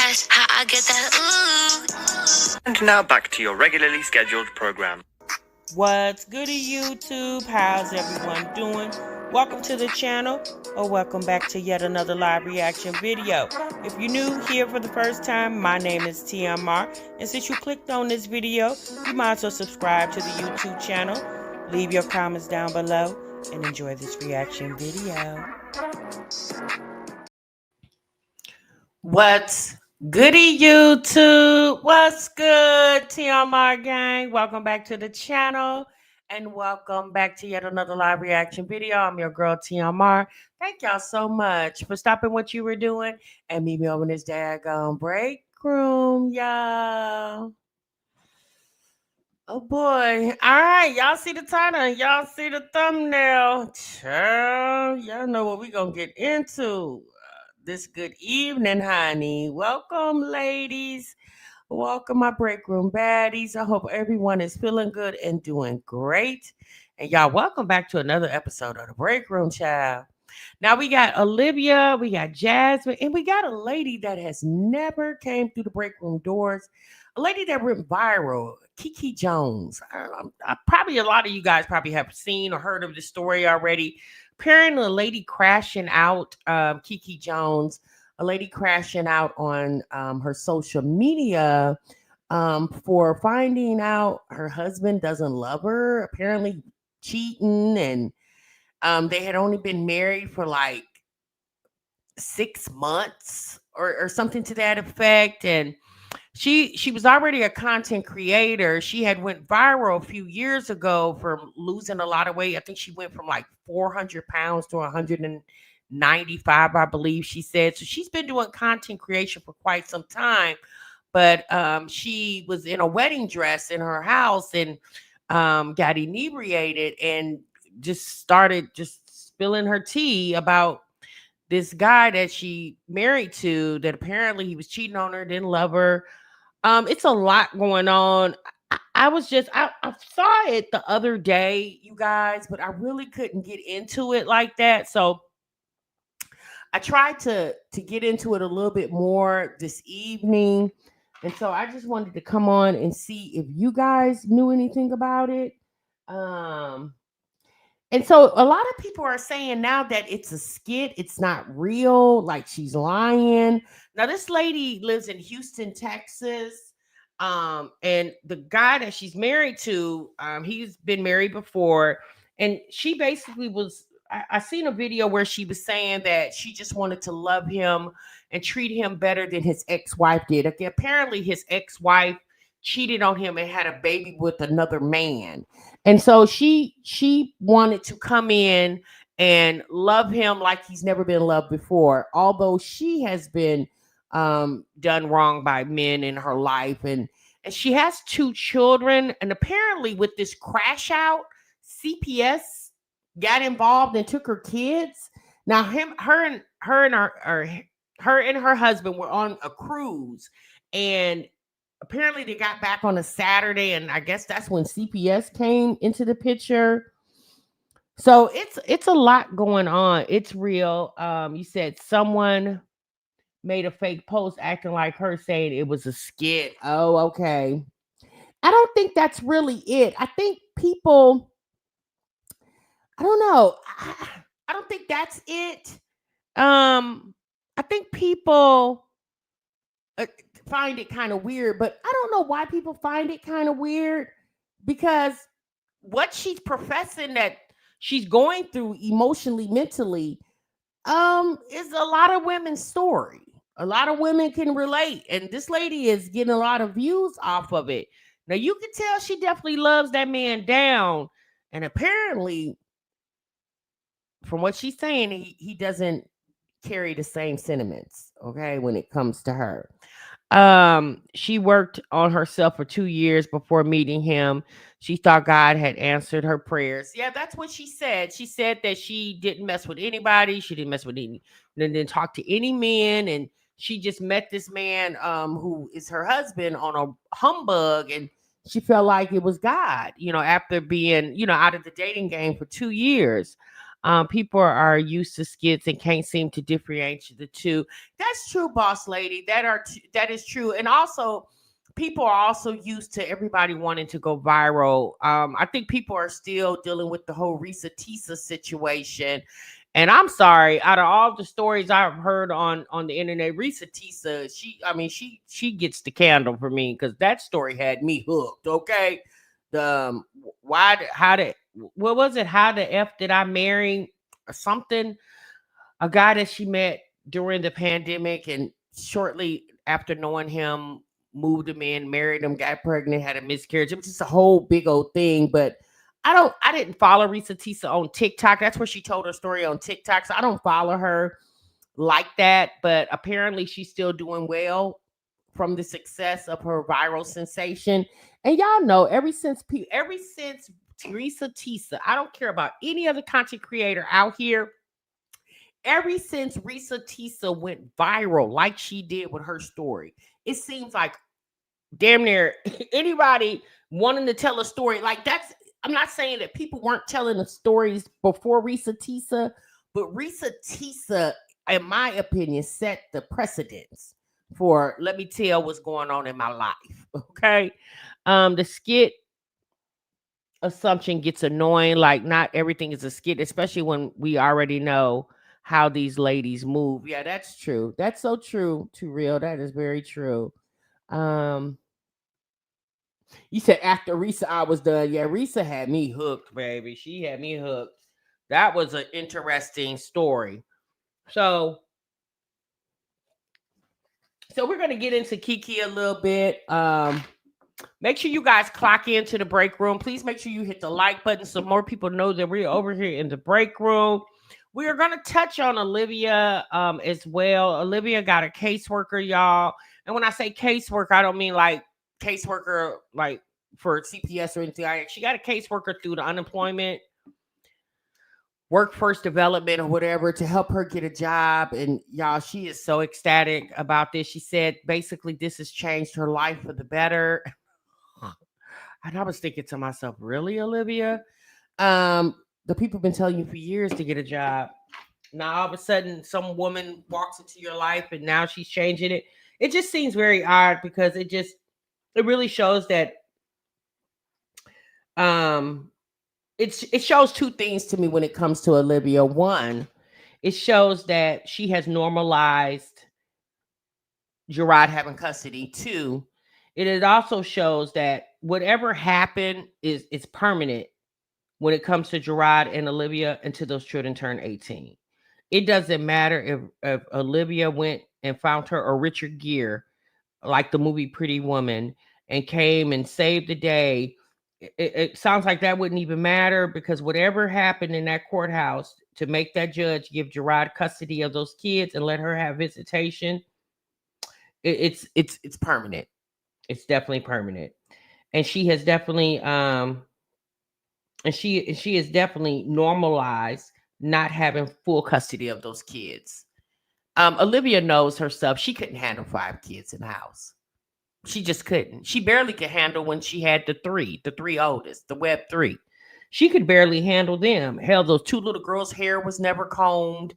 That's how I get that ooh. And now back to your regularly scheduled program. What's goody, YouTube? How's everyone doing? Welcome to the channel, or welcome back to yet another live reaction video. If you're new here for the first time, my name is TMR, and since you clicked on this video, you might as well subscribe to the YouTube channel, leave your comments down below, and enjoy this reaction video. What's goody, YouTube? What's good, TMR gang? Welcome back to the channel, and welcome back to yet another live reaction video. I'm your girl, TMR. Thank y'all so much for stopping what you were doing and meet me over in this daggone break room, y'all. Oh boy. All right, y'all see the title, y'all see the thumbnail. Y'all know what we gonna get into this good evening, honey. Welcome, ladies. Welcome, my break room baddies. I hope everyone is feeling good and doing great. And y'all, welcome back to another episode of the Break Room, child. Now we got Olivia, we got Jasmine, and we got a lady that has never came through the break room doors. A lady that went viral, KEKE Jones. Probably a lot of you guys probably have seen or heard of the story already. Apparently, a lady crashing out, KEKE Jones, a lady crashing out on her social media for finding out her husband doesn't love her, apparently cheating, and they had only been married for like 6 months or something to that effect. And she was already a content creator. She had went viral a few years ago for losing a lot of weight. I think she went from like 400 pounds to 195, I believe she said. So she's been doing content creation for quite some time. But she was in a wedding dress in her house and got inebriated and just started just spilling her tea about this guy that she married to, that apparently he was cheating on her, didn't love her. It's a lot going on. I saw it the other day, you guys, but I really couldn't get into it like that. So I tried to get into it a little bit more this evening. And so I just wanted to come on and see if you guys knew anything about it. And so a lot of people are saying now that it's a skit, it's not real, like she's lying. Now, this lady lives in Houston, Texas. And the guy that she's married to, he's been married before. And she basically I seen a video where she was saying that she just wanted to love him and treat him better than his ex-wife did. Okay, apparently his ex-wife cheated on him and had a baby with another man. And so she wanted to come in and love him like he's never been loved before, although she has been done wrong by men in her life. And she has 2 children. And apparently with this crash out, CPS got involved and took her kids. Now her and her husband were on a cruise, and apparently they got back on a Saturday, and I guess that's when CPS came into the picture. So it's a lot going on. It's real. You said someone made a fake post acting like her, saying it was a skit. Oh, okay. I don't think that's really it. I think people, I don't know. I don't think that's it. I think people find it kind of weird, but I don't know why people find it kind of weird, because what she's professing that she's going through emotionally, mentally, is a lot of women's story. A lot of women can relate, and this lady is getting a lot of views off of it. Now you can tell she definitely loves that man down, and apparently, from what she's saying, he doesn't carry the same sentiments, okay, when it comes to her. She worked on herself for 2 years before meeting him. She thought God had answered her prayers. Yeah, that's what she said. She said that she didn't mess with anybody. She didn't mess with any, didn't talk to any men, and she just met this man who is her husband on a humbug, and she felt like it was God, after being, out of the dating game for 2 years. People are used to skits and can't seem to differentiate the two. That's true, boss lady. That is true. And also, people are also used to everybody wanting to go viral. I think people are still dealing with the whole Risa Tisa situation. And I'm sorry, out of all the stories I've heard on the internet, Risa Tisa, she gets the candle for me because that story had me hooked. Okay, the how did what was it? How the f did I marry or something? A guy that she met during the pandemic, and shortly after knowing him, moved him in, married him, got pregnant, had a miscarriage. It was just a whole big old thing. But I didn't follow Risa Tisa on TikTok. That's where she told her story on TikTok. So I don't follow her like that. But apparently she's still doing well from the success of her viral sensation. And y'all know, ever since Risa Tisa, I don't care about any other content creator out here. Ever since Risa Tisa went viral, like she did with her story, it seems like damn near anybody wanting to tell a story like that's. I'm not saying that people weren't telling the stories before Risa Tisa, but Risa Tisa, in my opinion, set the precedence for let me tell what's going on in my life. Okay. The skit assumption gets annoying. Like, not everything is a skit, especially when we already know how these ladies move. Yeah, that's true. That's so true, too real. That is very true. Um, you said after Risa I was done. Yeah, Risa had me hooked, baby. She had me hooked. That was an interesting story. So we're gonna get into KEKE a little bit. Make sure you guys clock into the break room. Please make sure you hit the like button so more people know that we're over here in the break room. We are going to touch on Olivia as well. Olivia got a caseworker, y'all. And when I say caseworker, I don't mean like caseworker like for CPS or anything. She got a caseworker through the unemployment, workforce development, or whatever to help her get a job. And y'all, she is so ecstatic about this. She said basically this has changed her life for the better. And I was thinking to myself, really, Olivia? The people have been telling you for years to get a job. Now all of a sudden some woman walks into your life and now she's changing it. It just seems very odd because it really shows that um it shows two things to me when it comes to Olivia. One, it shows that she has normalized Gerard having custody. Two, it also shows that whatever happened is permanent when it comes to Gerard and Olivia until those children turn 18. It doesn't matter if Olivia went and found her a Richard Gere, like the movie Pretty Woman, and came and saved the day. It sounds like that wouldn't even matter because whatever happened in that courthouse to make that judge give Gerard custody of those kids and let her have visitation, it's permanent. It's definitely permanent, and she has definitely and she has definitely normalized not having full custody of those kids. Olivia knows herself. She couldn't handle 5 kids in the house. She just couldn't. She barely could handle when she had the three oldest, the Web 3. She could barely handle them. Hell, those 2 little girls' hair was never combed.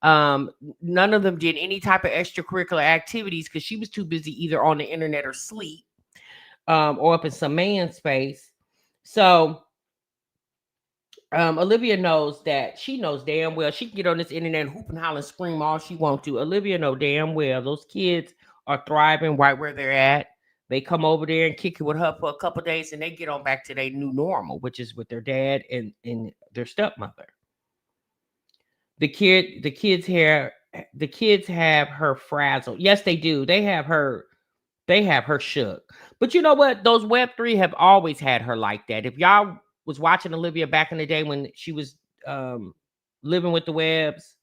Um, None of them did any type of extracurricular activities because she was too busy either on the internet or sleep, or up in some man space. So Olivia knows that she knows damn well she can get on this internet and hoop and holler and scream all she wants to. Olivia know damn well those kids are thriving right where they're at. They come over there and kick it with her for a couple days and they get on back to their new normal, which is with their dad and their stepmother. The kids have her frazzled. Yes, they do. They have her shook. But you know what? Those Web3 have always had her like that. If y'all was watching Olivia back in the day when she was living with the Webs,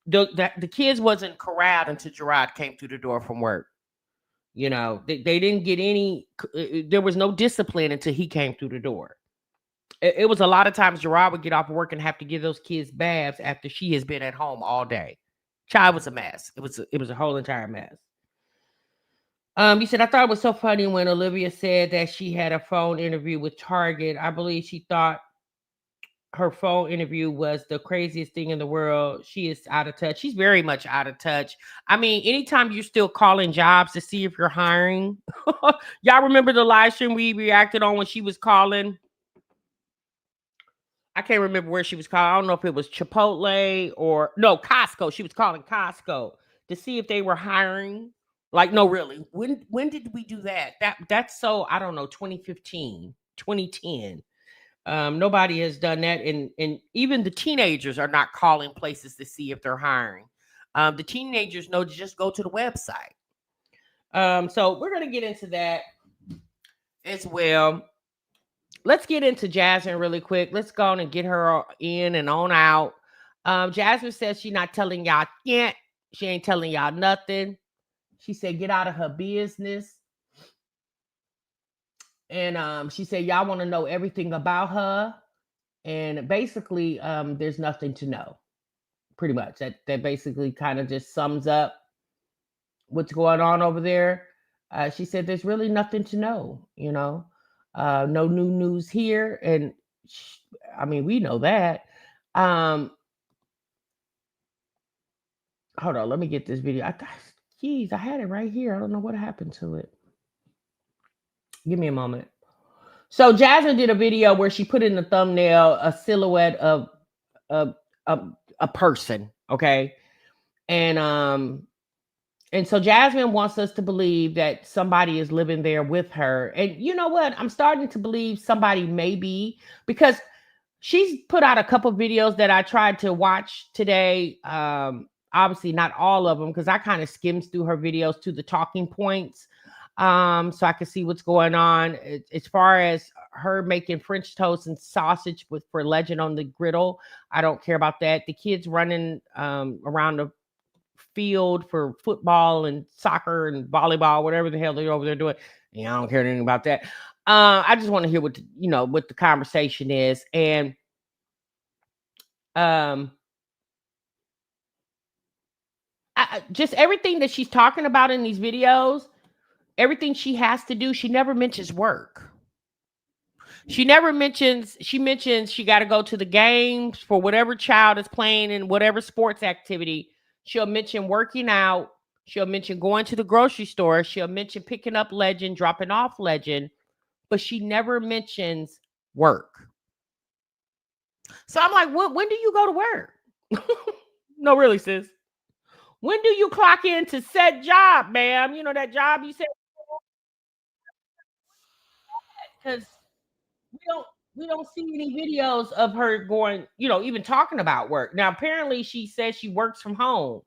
the kids wasn't corralled until Gerard came through the door from work. You know, they didn't get any, there was no discipline until he came through the door. It was a lot of times Gerard would get off of work and have to give those kids baths after she has been at home all day. Child was a mess. It was a whole entire mess. You said, I thought it was so funny when Olivia said that she had a phone interview with Target. I believe she thought her phone interview was the craziest thing in the world. She is out of touch. She's very much out of touch. I mean, anytime you're still calling jobs to see if you're hiring. Y'all remember the live stream we reacted on when she was calling? I can't remember where she was calling. I don't know if it was Chipotle or no, Costco. She was calling Costco to see if they were hiring. Like, no, really. When did we do that? That's so, I don't know, 2015, 2010. Nobody has done that, and even the teenagers are not calling places to see if they're hiring. The teenagers know to just go to the website. So we're gonna get into that as well. Let's get into Jasmine really quick. Let's go on and get her in and on out. Jasmine says she's not telling y'all yet. She ain't telling y'all nothing. She said get out of her business. And she said y'all want to know everything about her. And basically, there's nothing to know. Pretty much. That basically kind of just sums up what's going on over there. She said there's really nothing to know, no new news here. And I mean, we know that. Hold on, let me get this video. Geez, I had it right here. I don't know what happened to it. Give me a moment. So Jasmine did a video where she put in the thumbnail a silhouette of a person, okay? And so Jasmine wants us to believe that somebody is living there with her. And you know what? I'm starting to believe somebody may be, because she's put out a couple videos that I tried to watch today. Obviously not all of them, because I kind of skimmed through her videos to the talking points. So I could see what's going on as far as her making French toast and sausage for legend on the griddle. I don't care about that. The kids running around the field for football and soccer and volleyball, whatever the hell they're over there doing. Yeah, I don't care anything about that. I just want to hear what the conversation is. And just everything that she's talking about in these videos, everything she has to do, she never mentions work. She mentions she got to go to the games for whatever child is playing in whatever sports activity. She'll mention working out. She'll mention going to the grocery store. She'll mention picking up legend, dropping off legend, but she never mentions work. So I'm like, when do you go to work? No, really, sis. When do you clock into said job, ma'am? You know that job you said? Because we don't see any videos of her going, even talking about work. Now, apparently she says she works from home.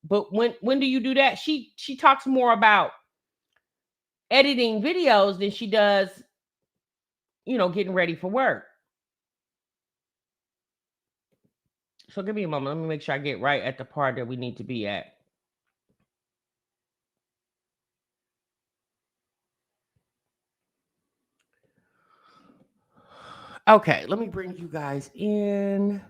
But when do you do that? She talks more about editing videos than she does, getting ready for work. So give me a moment. Let me make sure I get right at the part that we need to be at. Okay, let me bring you guys in.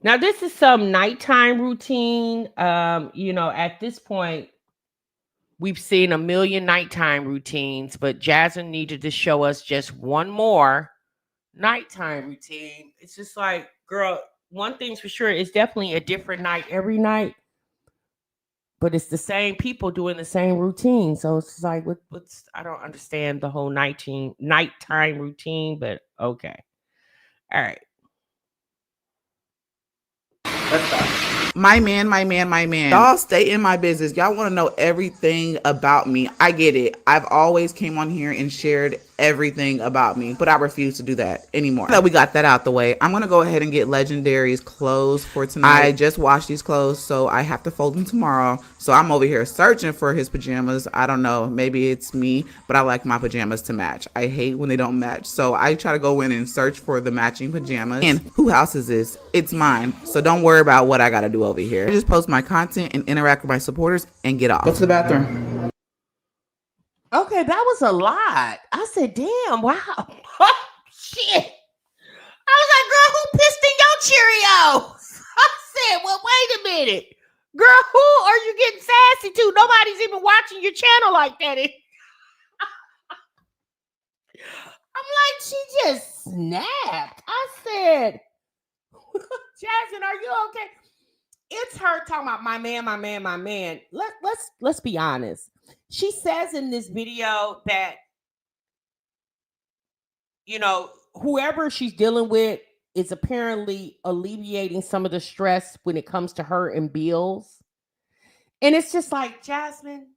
Now, this is some nighttime routine. At this point, we've seen a million nighttime routines, but Jasmine needed to show us just one more nighttime routine. It's just like, girl, one thing's for sure, it's definitely a different night every night, but it's the same people doing the same routine. So it's like, I don't understand the whole nighttime routine, but okay. All right. Let's go. My man. Y'all stay in my business. Y'all want to know everything about me. I get it. I've always came on here and shared everything about me, but I refuse to do that anymore. Now that we got that out the way, I'm going to go ahead and get Legendary's clothes for tonight. I just washed these clothes, so I have to fold them tomorrow. So I'm over here searching for his pajamas. I don't know. Maybe it's me, but I like my pajamas to match. I hate when they don't match. So I try to go in and search for the matching pajamas. And whose house is this? It's mine. So don't worry about what I got to do over here. I just post my content and interact with my supporters and get off. Go to the bathroom. Okay, that was a lot. I said, damn, wow. Shit. I was like, girl, who pissed in your Cheerios? I said, well, wait a minute. Girl, who are you getting sassy to? Nobody's even watching your channel like that. she just snapped. I said, Jasmine, are you okay? It's her talking about my man. Let's be honest. She says in this video that, you know, whoever she's dealing with is apparently alleviating some of the stress when it comes to her and bills. And it's just like, Jasmine,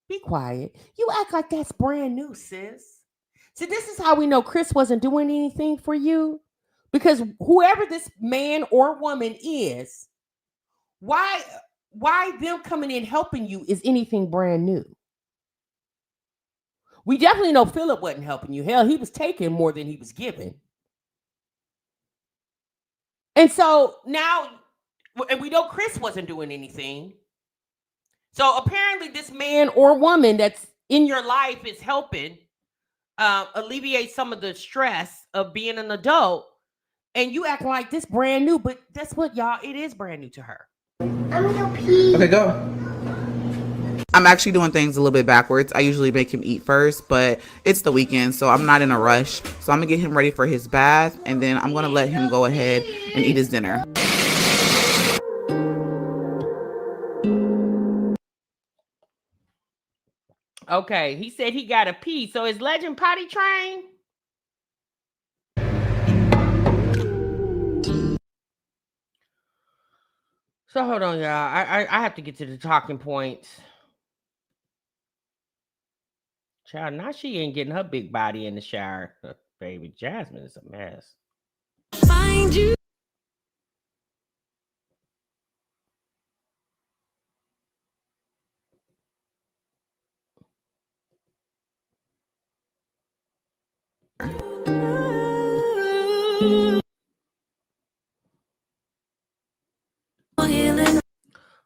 be quiet. You act like that's brand new, sis. So this is how we know Chris wasn't doing anything for you. Because whoever this man or woman is, why them coming in helping you is anything brand new? We definitely know Philip wasn't helping you. Hell, he was taking more than he was giving. And so now, and we know Chris wasn't doing anything. So apparently this man or woman that's in your life is helping alleviate some of the stress of being an adult. And you act like this brand new, but that's what, y'all, it is brand new to her. I'm gonna pee. Okay, go. I'm actually doing things a little bit backwards. I usually make him eat first, but it's the weekend, so I'm not in a rush. So I'm gonna get him ready for his bath, and then I'm gonna let him go ahead and eat his dinner. Okay, he said he got to pee. So is Legend potty trained? So hold on, y'all. I have to get to the talking points. Child, now she ain't getting her big body in the shower. Baby, Jasmine is a mess. Find you.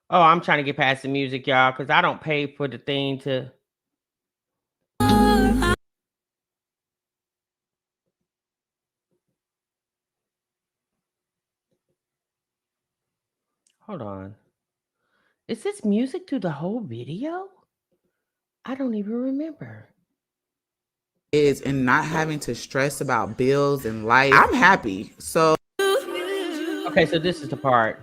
Oh, I'm trying to get past the music, y'all, because I don't pay for the thing to. Hold on. Is this music through the whole video? I don't even remember. Is and not having to stress about bills and life. I'm happy. So Okay, so this is the part.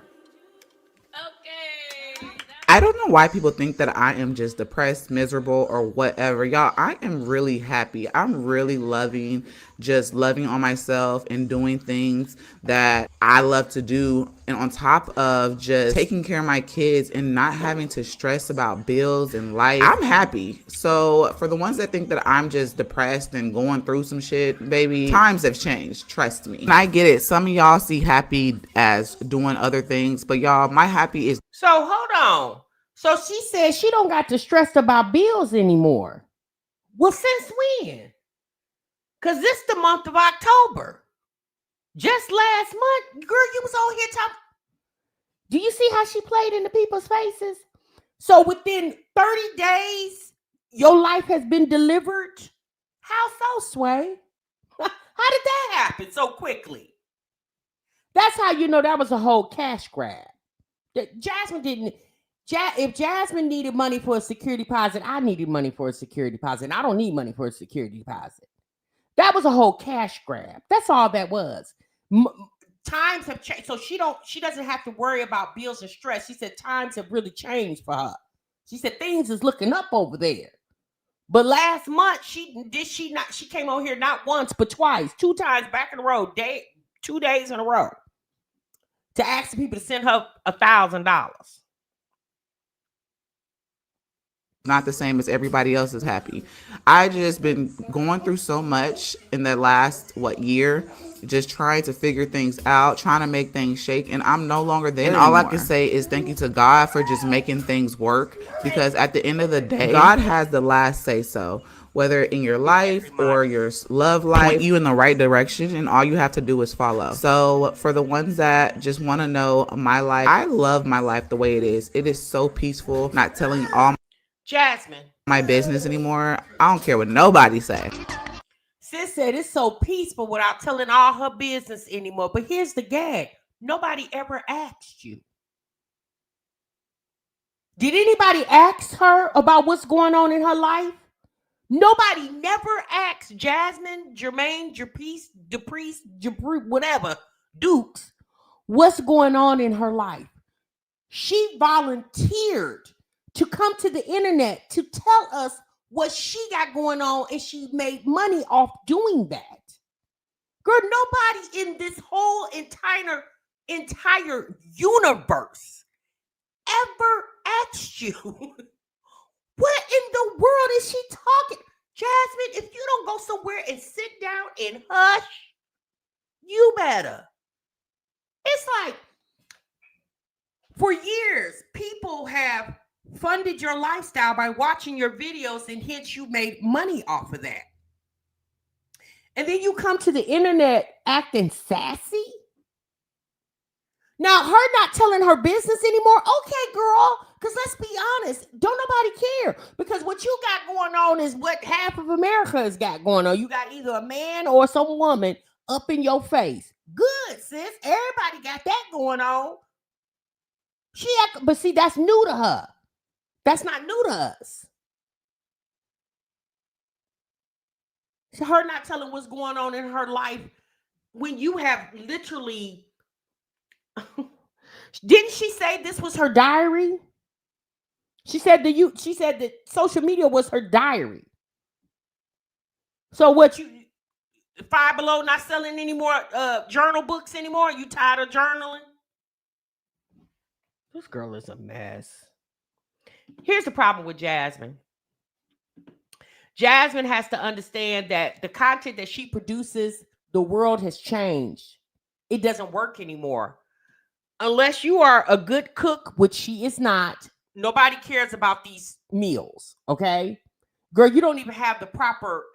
I don't know why people think that I am just depressed, miserable, or whatever. Y'all, I am really happy. I'm really loving on myself and doing things that I love to do. And on top of just taking care of my kids and not having to stress about bills and life, I'm happy. So for the ones that think that I'm just depressed and going through some shit, baby, times have changed. Trust me. And I get it. Some of y'all see happy as doing other things, but y'all, my happy is. So hold on. So she said she don't got to stress about bills anymore. Well, since when? Because this the month of October. Just last month, girl, you was on here talking. Do you see how she played into people's faces? So within 30 days, your life has been delivered? How so, Sway? How did that happen so quickly? That's how you know that was a whole cash grab. That Jasmine didn't. If Jasmine needed money for a security deposit, I needed money for a security deposit. And I don't need money for a security deposit. That was a whole cash grab. That's all that was. Times have changed. So she doesn't have to worry about bills and stress. She said times have really changed for her. She said things is looking up over there. But last month, she came on here not once, but twice, 2 times back in a row, 2 days in a row, to ask the people to send her $1,000. Not the same as everybody else is happy. I just been going through so much in the last year, just trying to figure things out, trying to make things shake, and I'm no longer there. And all I can say is thank you to God for just making things work, because at the end of the day, God has the last say so. Whether in your life or your love life, point you in the right direction, and all you have to do is follow. So for the ones that just want to know my life, I love my life the way it is. It is so peaceful, not telling all Jasmine, my business anymore. I don't care what nobody say. Sis said it's so peaceful without telling all her business anymore. But here's the gag. Nobody ever asked you. Did anybody ask her about what's going on in her life? Nobody never asked Jasmine, Jermaine, Dupriest, whatever, Dukes, what's going on in her life. She volunteered to come to the internet to tell us what she got going on, and she made money off doing that. Girl, nobody in this whole entire universe ever asked you, what in the world is she talking? Jasmine, if you don't go somewhere and sit down and hush, you better. It's like, for years, people have funded your lifestyle by watching your videos, and hence you made money off of that. And then you come to the internet acting sassy. Now, her not telling her business anymore, okay, girl, because let's be honest, don't nobody care. Because what you got going on is what half of America has got going on. You got either a man or some woman up in your face. Good, sis. Everybody got that going on. But see, that's new to her. That's not new to us. So her not telling what's going on in her life when you have literally... Didn't she say this was her diary? She said that social media was her diary. So what, you Five Below not selling any more journal books anymore? You tired of journaling? This girl is a mess. Here's the problem with Jasmine. Jasmine has to understand that the content that she produces, the world has changed. It doesn't work anymore. Unless you are a good cook, which she is not, nobody cares about these meals, okay? Girl, you don't even have the proper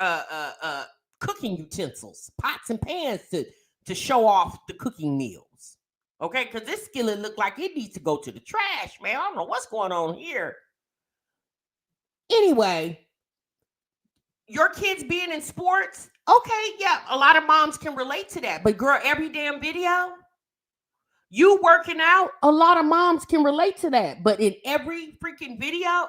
cooking utensils, pots and pans to show off the cooking meals, okay? Because this skillet look like it needs to go to the trash, man. I don't know what's going on here. Anyway, your kids being in sports, okay, yeah, a lot of moms can relate to that. But girl, every damn video, you working out, a lot of moms can relate to that. But in every freaking video,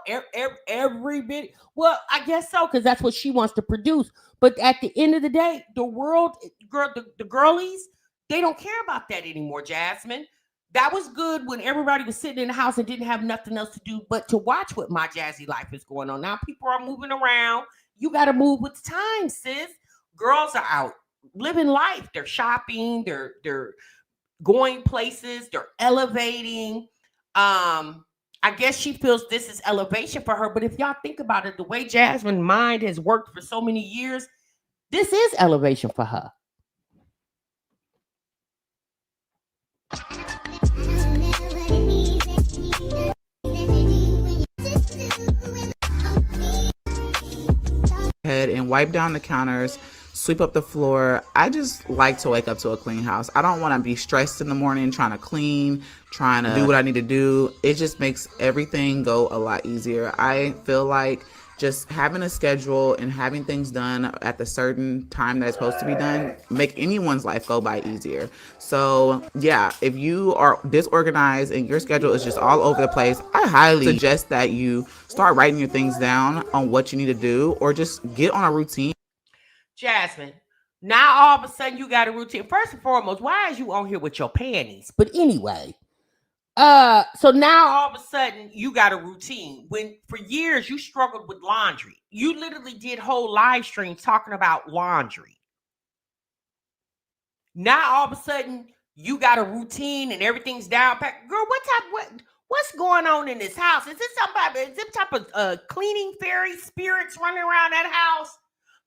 every video, well, I guess so, because that's what she wants to produce. But at the end of the day, the world, girl, the girlies, they don't care about that anymore, Jasmine. That was good when everybody was sitting in the house and didn't have nothing else to do but to watch what My Jazzy Life is going on. Now people are moving around. You got to move with the time, sis. Girls are out living life. They're shopping. They're going places. They're elevating. I guess she feels this is elevation for her. But if y'all think about it, the way Jasmine's mind has worked for so many years, this is elevation for her. Head and wipe down the counters, sweep up the floor. I just like to wake up to a clean house. I don't want to be stressed in the morning trying to clean, trying to do what I need to do. It just makes everything go a lot easier. I feel like just having a schedule and having things done at the certain time that it's supposed to be done make anyone's life go by easier. So yeah, if you are disorganized and your schedule is just all over the place, I highly suggest that you start writing your things down on what you need to do, or just get on a routine. Jasmine, now all of a sudden you got a routine. First and foremost, why is you on here with your panties? But anyway, so now all of a sudden you got a routine. When for years you struggled with laundry. You literally did whole live streams talking about laundry. Now all of a sudden you got a routine and everything's down packed. Girl, what's going on in this house? Is this type of cleaning fairy spirits running around that house?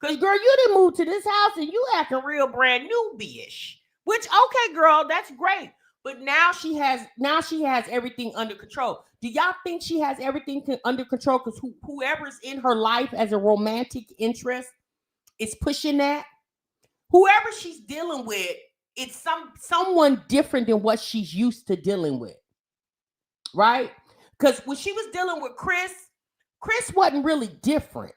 Because girl, you didn't move to this house and you acting real brand newbie-ish. Which, okay, girl, that's great. But now she has everything under control. Do y'all think she has everything under control? Because whoever's in her life as a romantic interest is pushing that. Whoever she's dealing with, it's someone different than what she's used to dealing with. Right? Because when she was dealing with Chris wasn't really different.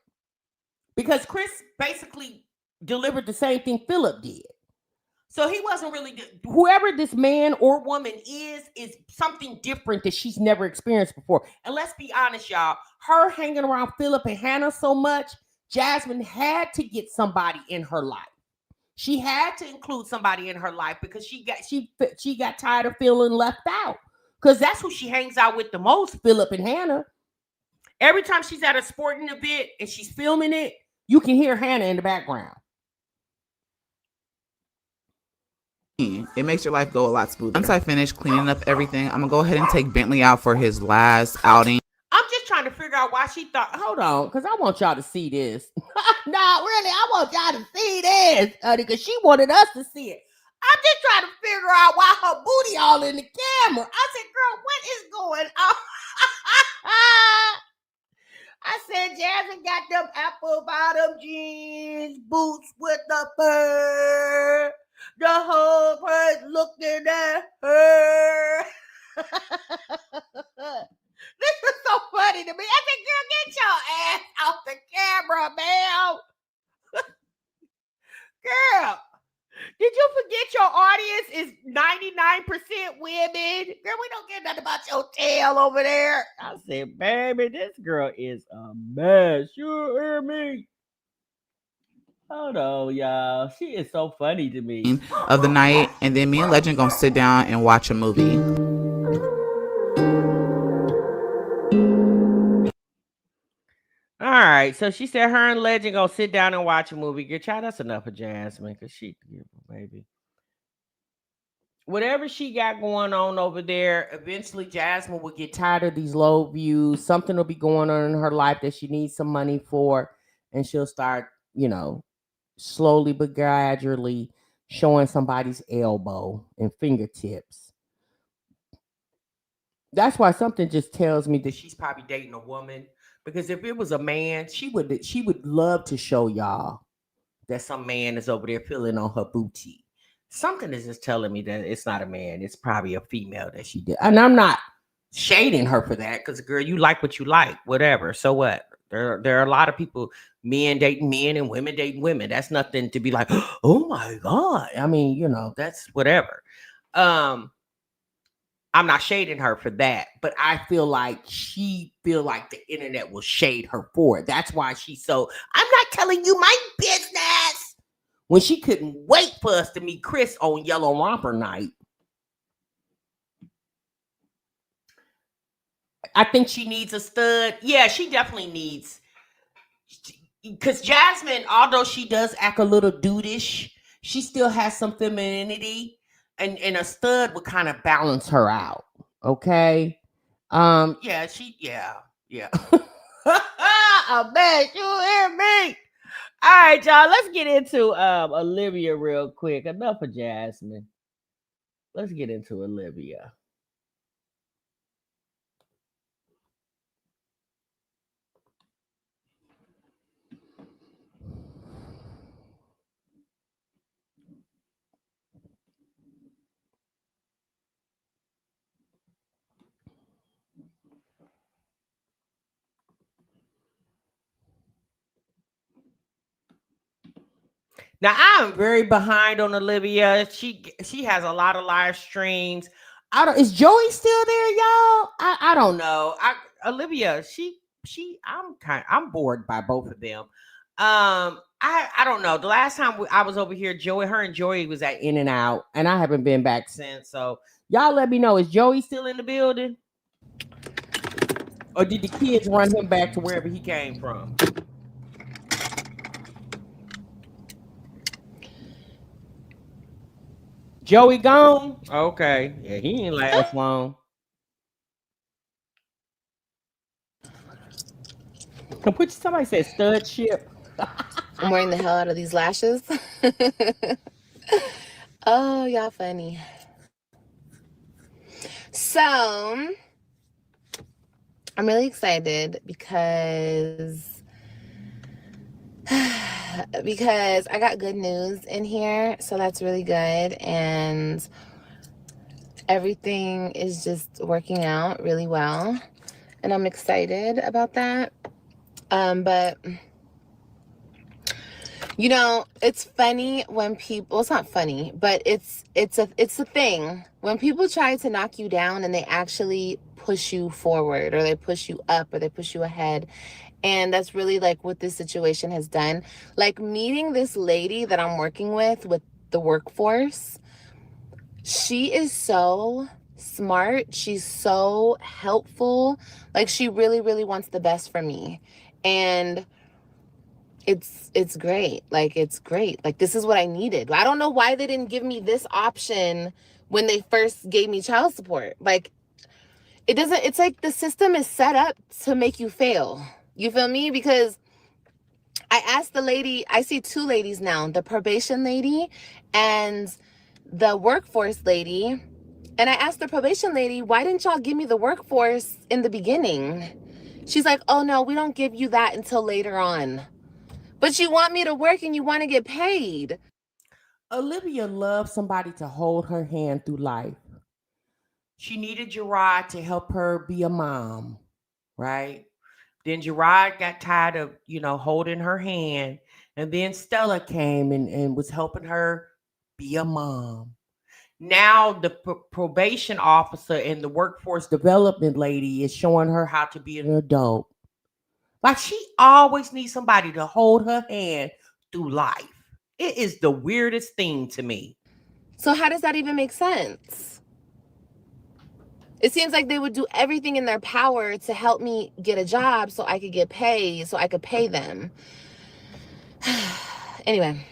Because Chris basically delivered the same thing Philip did. So he wasn't really, whoever this man or woman is something different that she's never experienced before. And let's be honest, y'all, her hanging around Philip and Hannah so much, Jasmine had to get somebody in her life. She had to include somebody in her life because she got tired of feeling left out. Because that's who she hangs out with the most, Philip and Hannah. Every time she's at a sporting event and she's filming it, you can hear Hannah in the background. It makes your life go a lot smoother. Once I finish cleaning up everything, I'm gonna go ahead and take Bentley out for his last outing. I'm just trying to figure out why she thought, hold on, because I want y'all to see this. No, really, I want y'all to see this, honey, because she wanted us to see it. I'm just trying to figure out why her booty all in the camera. I said, girl, what is going on? I said, Jasmine got them apple bottom jeans, boots with the fur. The whole place looking at her. This is so funny to me. I said, girl, get your ass off the camera, ma'am. Girl, did you forget your audience is 99% women? Girl, we don't get nothing about your tail over there. I said, baby, this girl is a mess. You hear me? Hold on, y'all. She is so funny to me. Of the night, and then me and Legend gonna sit down and watch a movie. All right, so she said her and Legend gonna sit down and watch a movie. Good child, that's enough of Jasmine, because she, baby. Whatever she got going on over there, eventually Jasmine will get tired of these low views. Something will be going on in her life that she needs some money for, and she'll start, slowly but gradually showing somebody's elbow and fingertips. That's why something just tells me that she's probably dating a woman. Because if it was a man, she would love to show y'all that some man is over there feeling on her booty. Something is just telling me that it's not a man. It's probably a female that she did. And I'm not shading her for that because, girl, you like what you like, whatever. So what? There are a lot of people, men dating men and women dating women. That's nothing to be like, oh, my God. I mean, that's whatever. I'm not shading her for that, but I feel like she feel like the internet will shade her for it. That's why she's so, I'm not telling you my business. When she couldn't wait for us to meet Chris on Yellow Romper night. I think she needs a stud. Yeah, she definitely needs, because Jasmine, although she does act a little dudeish, she still has some femininity. And a stud would kind of balance her out. Okay. Yeah. I bet you hear me. All right, y'all. Let's get into Olivia real quick. Enough of Jasmine. Let's get into Olivia. Now I'm very behind on Olivia. She has a lot of live streams. Is Joey still there, y'all? I don't know. Olivia, I'm bored by both of them. I don't know. The last time I was over here, her and Joey was at In and Out, and I haven't been back since. So y'all let me know. Is Joey still in the building? Or did the kids run him back to wherever he came from? Joey gone? Okay. Yeah, he ain't last long. Somebody said stud ship. I'm wearing the hell out of these lashes. Oh, y'all funny. So, I'm really excited because I got good news in here. So that's really good. And everything is just working out really well. And I'm excited about that. But it's funny when people, it's not funny, but it's a thing when people try to knock you down and they actually push you forward, or they push you up, or they push you ahead. And that's really like what this situation has done. Like meeting this lady that I'm working with the workforce, she is so smart. She's so helpful. Like she really, really wants the best for me. And it's great. Like it's great. Like this is what I needed. I don't know why they didn't give me this option when they first gave me child support. Like it's like the system is set up to make you fail. You feel me? Because I asked the lady, I see two ladies now, the probation lady and the workforce lady. And I asked the probation lady, why didn't y'all give me the workforce in the beginning? She's like, oh no, we don't give you that until later on. But you want me to work and you want to get paid. Olivia loves somebody to hold her hand through life. She needed Gerard to help her be a mom, right? Then Gerard got tired of, holding her hand. And then Stella came and was helping her be a mom. Now the probation officer and the workforce development lady is showing her how to be an adult. Like she always needs somebody to hold her hand through life. It is the weirdest thing to me. So how does that even make sense? It seems like they would do everything in their power to help me get a job so I could get paid, so I could pay them. Anyway,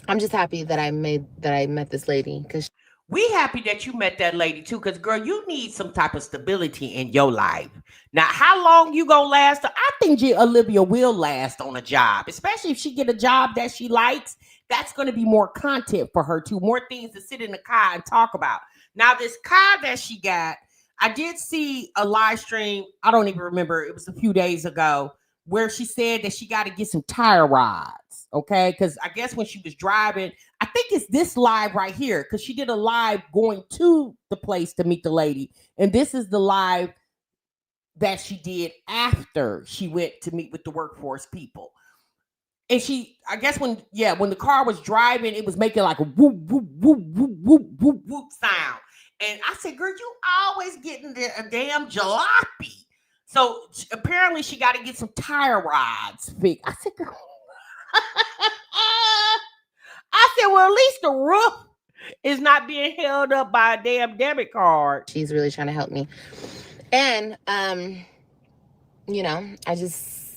I'm just happy that I met this lady because we happy that you met that lady too, because girl, you need some type of stability in your life. Now, how long you gonna last? I think Olivia will last on a job, especially if she get a job that she likes. That's going to be more content for her too, more things to sit in the car and talk about. Now, this car that she got, I did see a live stream. I don't even remember. It was a few days ago where she said that she got to get some tire rods. Okay, because I guess when she was driving, I think it's this live right here because she did a live going to the place to meet the lady. And this is the live that she did after she went to meet with the workforce people. And she, I guess when the car was driving, it was making like a whoop, whoop, whoop, whoop, whoop, whoop, whoop sound. And I said, girl, you always getting a damn jalopy. So apparently she got to get some tire rods fixed. I said, girl. I said, well, at least the roof is not being held up by a damn debit card. She's really trying to help me. And,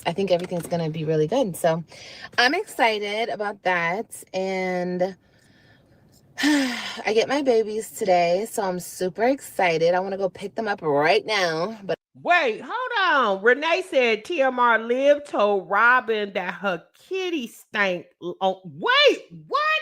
I think everything's going to be really good. So I'm excited about that. And I get my babies today. So I'm super excited. I want to go pick them up right now. But wait, hold on. Renee said TMR Liv told Robin that her kitty stank. Wait, what?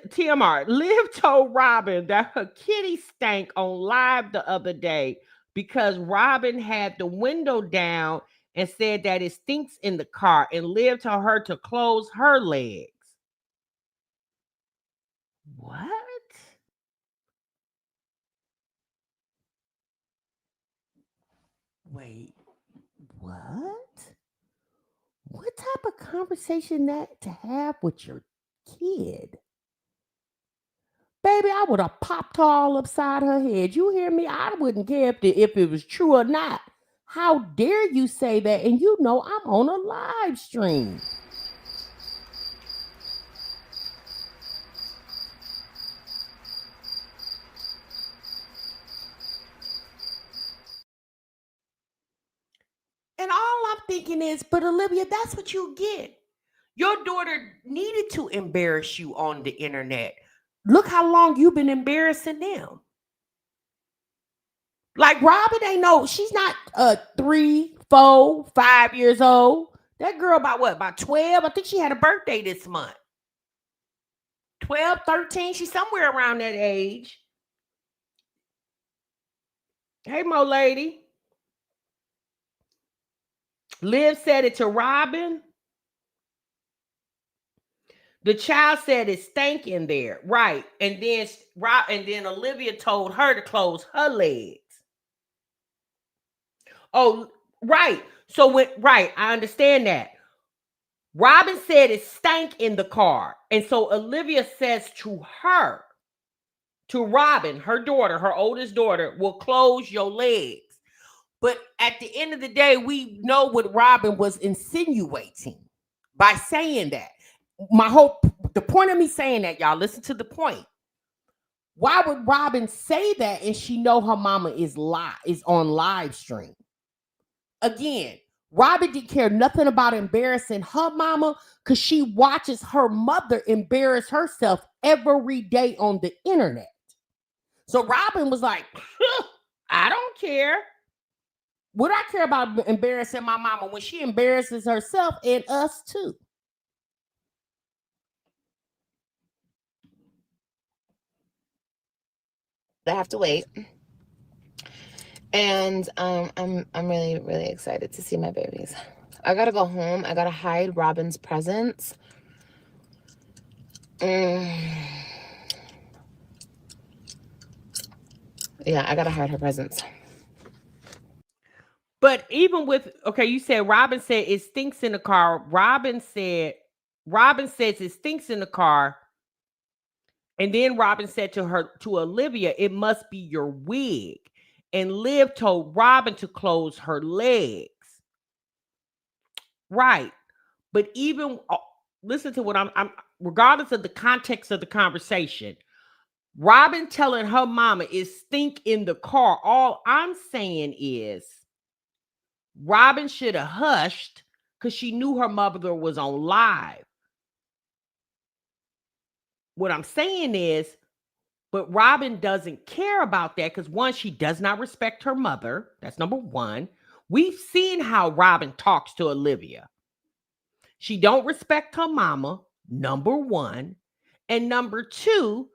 TMR Liv told Robin that her kitty stank on live the other day because Robin had the window down and said that it stinks in the car, and Liv told her to close her legs. What? Wait, what? What type of conversation that to have with your kid? Baby, I would have popped her all upside her head. You hear me? I wouldn't care if it was true or not. How dare you say that? And you know I'm on a live stream. And all I'm thinking is, but Olivia, that's what you get. Your daughter needed to embarrass you on the internet. Look how long you've been embarrassing them. Like Robin ain't she's not 3, 4, 5 years old. That girl about 12? I think she had a birthday this month. 12, 13, she's somewhere around that age. Hey, Mo lady. Liv said it to Robin. The child said it stank in there. Right. And then Olivia told her to close her legs. Oh, right. So I understand that. Robin said it stank in the car. And so Olivia says to Robin, her daughter, her oldest daughter, will close your legs. But at the end of the day, we know what Robin was insinuating by saying that. The point of me saying that, y'all, listen to the point. Why would Robin say that and she know her mama is on live stream? Again, Robin didn't care nothing about embarrassing her mama because she watches her mother embarrass herself every day on the internet. So Robin was like, I don't care. What I care about embarrassing my mama when she embarrasses herself and us too? I have to wait. And I'm really, really excited to see my babies. I gotta go home. I gotta hide Robin's presents. Yeah, I gotta hide her presents. But even with, okay, you said Robin said it stinks in the car. Robin says it stinks in the car. And then Robin said to Olivia, it must be your wig. And Liv told Robin to close her legs. Right. But even listen to what I'm regardless of the context of the conversation, Robin telling her mama is stink in the car. All I'm saying is Robin should have hushed because she knew her mother was on live. What I'm saying is, but Robin doesn't care about that because one, she does not respect her mother. That's number one. We've seen how Robin talks to Olivia. She don't respect her mama, number one. And number two,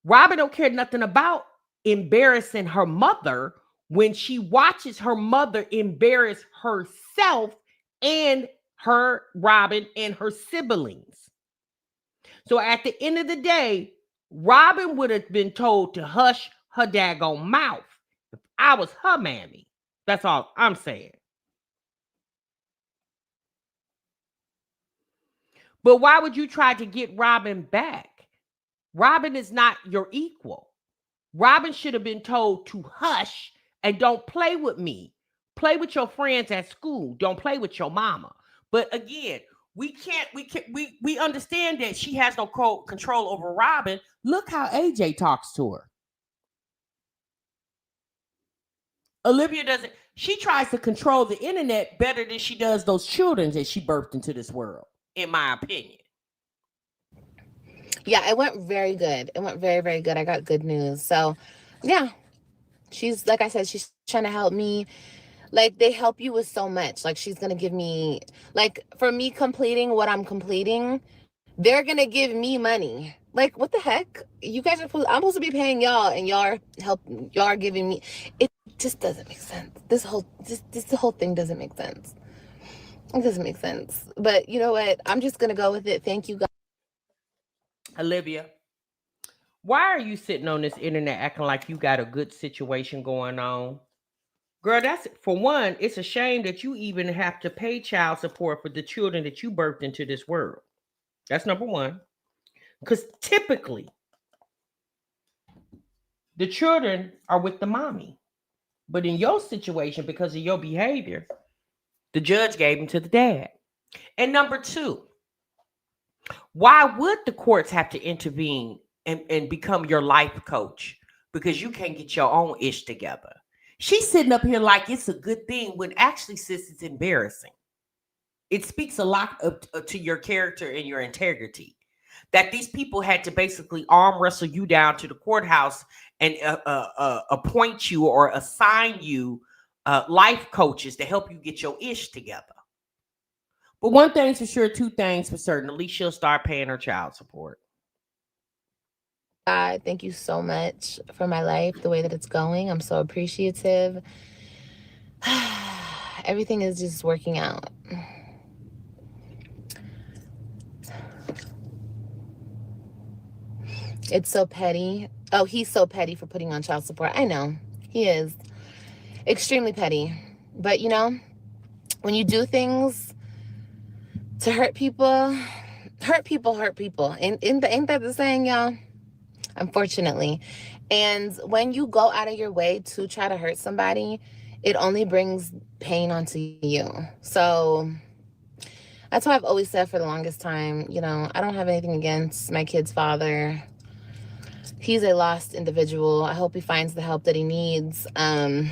Robin don't care nothing about embarrassing her mother when she watches her mother embarrass herself and her, Robin, and her siblings. So at the end of the day, Robin would have been told to hush her daggone mouth if I was her mammy. That's all I'm saying. But why would you try to get Robin back? Robin is not your equal. Robin should have been told to hush and don't play with me. Play with your friends at school. Don't play with your mama. But again, we understand that she has no control over Robin. Look how AJ talks to her. Olivia doesn't. She tries to control the internet better than she does those children that she birthed into this world, in my opinion. Yeah, it went very good. It went very, very good. I got good news. So, yeah, she's, like I said, she's trying to help me. Like, they help you with so much. Like, she's going to give me, like, for me completing what I'm completing, they're going to give me money. Like, what the heck? You guys I'm supposed to be paying y'all, and y'all are giving me. It just doesn't make sense. This whole thing doesn't make sense. It doesn't make sense. But you know what? I'm just going to go with it. Thank you, guys. Olivia, why are you sitting on this internet acting like you got a good situation going on? Girl, that's, for one, it's a shame that you even have to pay child support for the children that you birthed into this world. That's number one. Because typically, the children are with the mommy. But in your situation, because of your behavior, the judge gave them to the dad. And number two, why would the courts have to intervene and become your life coach? Because you can't get your own ish together. She's sitting up here like it's a good thing when actually, sis, it's embarrassing. It speaks a lot to your character and your integrity. That these people had to basically arm wrestle you down to the courthouse and appoint you or assign you life coaches to help you get your ish together. But one thing's for sure, two things for certain. At least she'll start paying her child support. God, thank you so much for my life, the way that it's going. I'm so appreciative. Everything is just working out. It's so petty. Oh, he's so petty for putting on child support. I know. He is extremely petty. But, you know, when you do things to hurt people hurt people. Ain't that the saying, y'all? Unfortunately. And when you go out of your way to try to hurt somebody, it only brings pain onto you. So that's why I've always said for the longest time, you know, I don't have anything against my kid's father. He's a lost individual. I hope he finds the help that he needs. And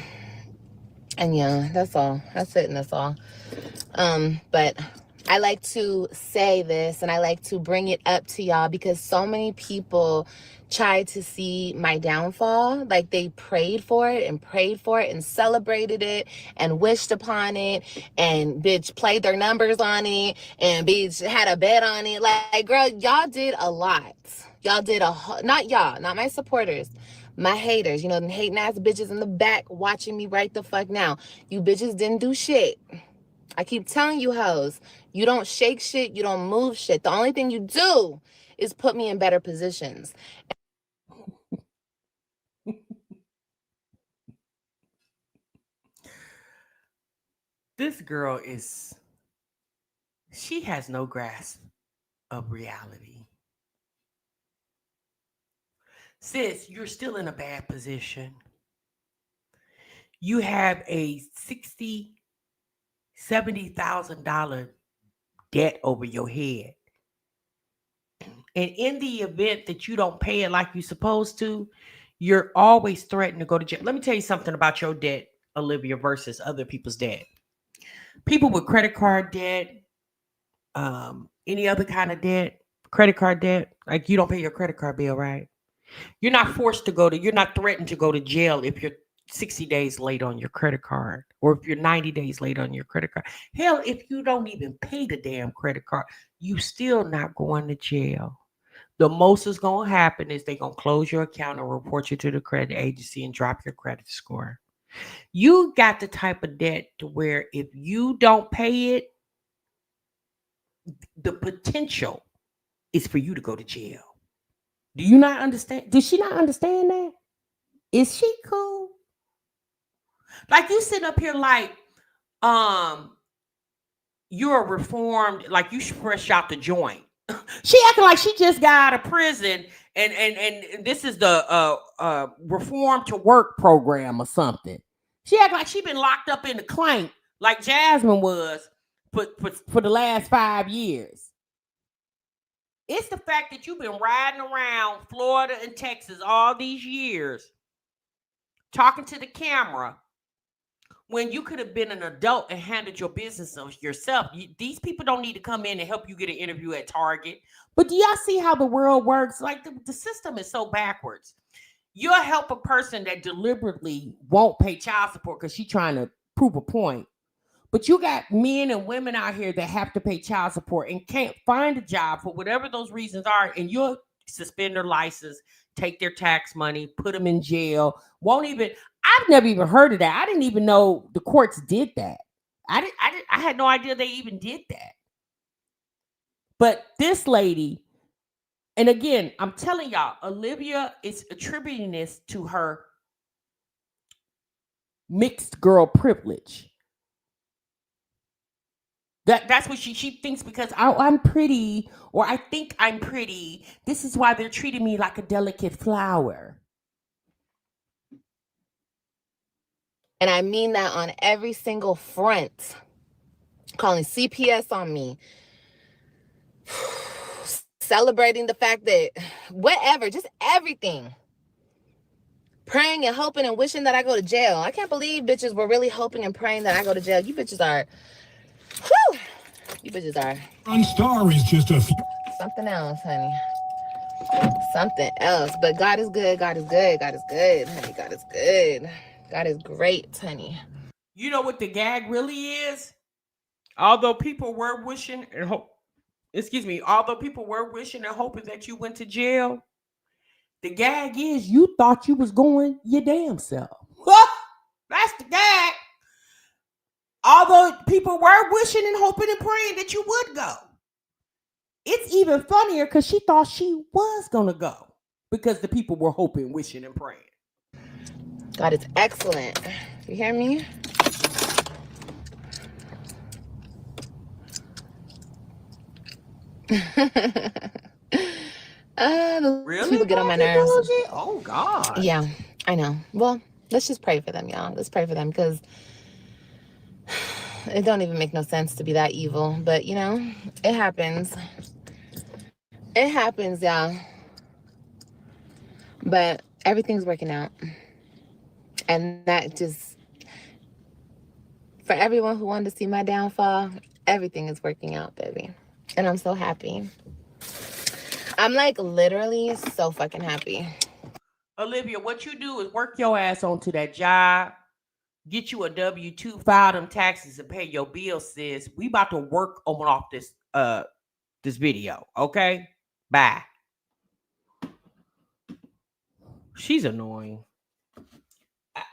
yeah, that's all. That's it, and that's all. But I like to say this, and I like to bring it up to y'all because so many people tried to see my downfall. Like, they prayed for it and celebrated it and wished upon it and bitch played their numbers on it and bitch had a bet on it. Like, girl, y'all did a lot. Y'all did not y'all, not my supporters, my haters, you know, the hating ass bitches in the back watching me right the fuck now. You bitches didn't do shit. I keep telling you hoes, you don't shake shit, you don't move shit. The only thing you do is put me in better positions. This girl she has no grasp of reality. Sis, you're still in a bad position. You have a $70,000 debt over your head. And in the event that you don't pay it like you're supposed to, you're always threatened to go to jail. Let me tell you something about your debt, Olivia, versus other people's debt. People with credit card debt, any other kind of debt, credit card debt, like you don't pay your credit card bill, right? You're not you're not threatened to go to jail if you're 60 days late on your credit card or if you're 90 days late on your credit card. Hell, if you don't even pay the damn credit card, you still not going to jail. The most is going to happen is they're going to close your account and report you to the credit agency and drop your credit score. You got the type of debt to where if you don't pay it, the potential is for you to go to jail. Do you not understand? Does she not understand that? Is she cool? Like, you sit up here like you're reformed, like you fresh out the joint. She acting like she just got out of prison and this is the reform to work program or something. She act like she been locked up in the clank like Jasmine was for the last 5 years. It's the fact that you've been riding around Florida and Texas all these years talking to the camera when you could have been an adult and handled your business yourself. These people don't need to come in and help you get an interview at Target. But do y'all see how the world works? Like, the system is so backwards. You'll help a person that deliberately won't pay child support because she's trying to prove a point. But you got men and women out here that have to pay child support and can't find a job for whatever those reasons are. And you'll suspend their license, take their tax money, put them in jail. I've never even heard of that. I didn't even know the courts did that. I had no idea they even did that. But this lady, and again, I'm telling y'all, Olivia is attributing this to her mixed girl privilege. That's what she thinks, because I'm pretty, or I think I'm pretty. This is why they're treating me like a delicate flower. And I mean that on every single front. Calling CPS on me. Celebrating the fact that whatever, just everything. Praying and hoping and wishing that I go to jail. I can't believe bitches were really hoping and praying that I go to jail. You bitches are, whew, you bitches are. One star is just a something else, honey. Something else. But God is good. God is good. God is good, honey. God is good. God is great, honey. You know what the gag really is? Although people were wishing and hoping that you went to jail, the gag is you thought you was going your damn self. That's the gag. Although people were wishing and hoping and praying that you would go. It's even funnier because she thought she was going to go because the people were hoping, wishing, and praying. God is excellent. You hear me? Really? People get on my nerves. Oh, God. Yeah, I know. Well, Let's just pray for them, y'all. Let's pray for them, because it don't even make no sense to be that evil. But, you know, it happens. It happens, y'all. But everything's working out. And that just, for everyone who wanted to see my downfall, everything is working out, baby. And I'm so happy. I'm like literally so fucking happy. Olivia, what you do is work your ass onto that job, get you a W-2, file them taxes, and pay your bills, sis. We about to work on off this video, okay? Bye. She's annoying.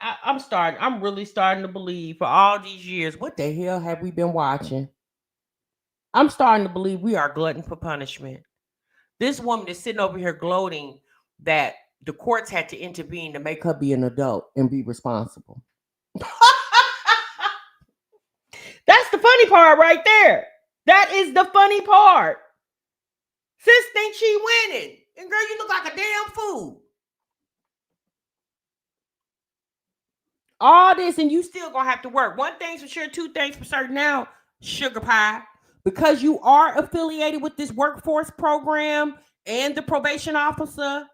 I'm really starting to believe for all these years, what the hell have we been watching? I'm starting to believe we are glutton for punishment. This woman is sitting over here gloating that the courts had to intervene to make her be an adult and be responsible. That's the funny part right there. That is the funny part. Sis thinks she winning. And girl, you look like a damn fool. All this and you still gonna have to work. One thing's for sure, two things for certain now, sugar pie. Because you are affiliated with this workforce program and the probation officer,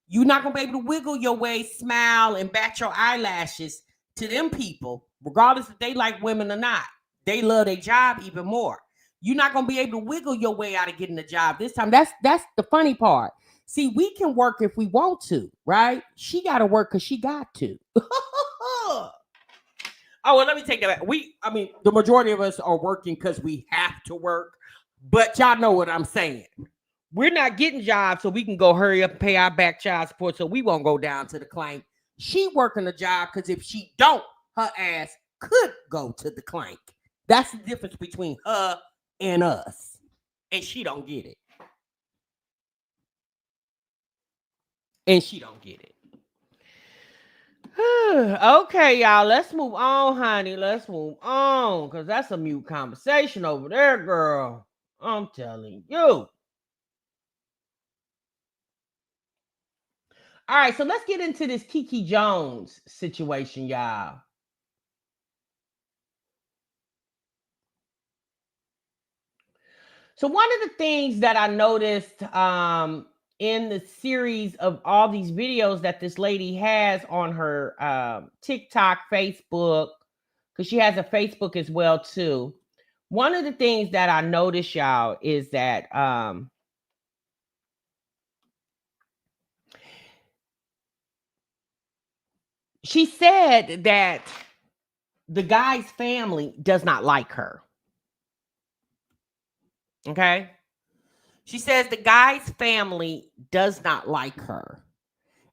you're not gonna be able to wiggle your way, smile, and bat your eyelashes to them people, regardless if they like women or not. They love their job even more. You're not gonna be able to wiggle your way out of getting a job this time. That's the funny part. See, we can work if we want to, right? She got to work because she got to. Oh, well, let me take that back. The majority of us are working because we have to work, but y'all know what I'm saying. We're not getting jobs so we can go hurry up and pay our back child support so we won't go down to the claim. She working a job because if she don't, her ass could go to the clank. That's the difference between her and us. And she don't get it. Okay, y'all. Let's move on, honey. Let's move on. Because that's a mute conversation over there, girl. I'm telling you. All right, so let's get into this KEKE Jones situation, y'all. So one of the things that I noticed in the series of all these videos that this lady has on her TikTok, Facebook, because she has a Facebook as well too. One of the things that I noticed, y'all, is that she said that the guy's family does not like her. Okay? She says the guy's family does not like her.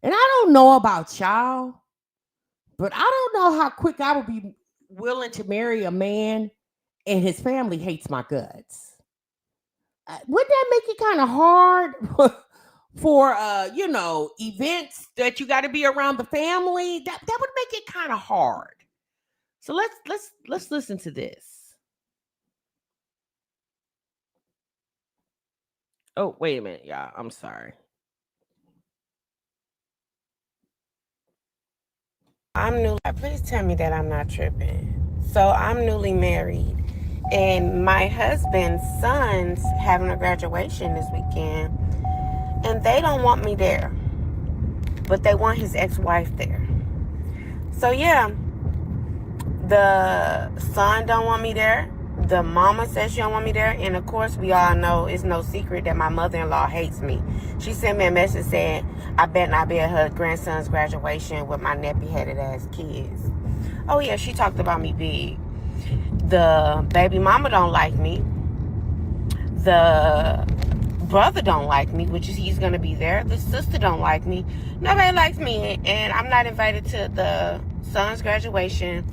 And I don't know about y'all, but I don't know how quick I would be willing to marry a man and his family hates my guts. Wouldn't that make it kind of hard for events that you got to be around the family? That would make it kind of hard. So let's listen to this. Oh, wait a minute, y'all. I'm sorry. I'm new. Please tell me that I'm not tripping. So I'm newly married, and my husband's son's having a graduation this weekend, and they don't want me there, but they want his ex-wife there. So yeah, the son don't want me there. The mama says she don't want me there, and of course we all know it's no secret that my mother-in-law hates me. She sent me a message saying I better not be at her grandson's graduation with my nappy-headed ass kids. Oh yeah, she talked about me big. The baby mama don't like me. The brother don't like me, which is he's gonna be there. The sister don't like me. Nobody likes me, and I'm not invited to the son's graduation.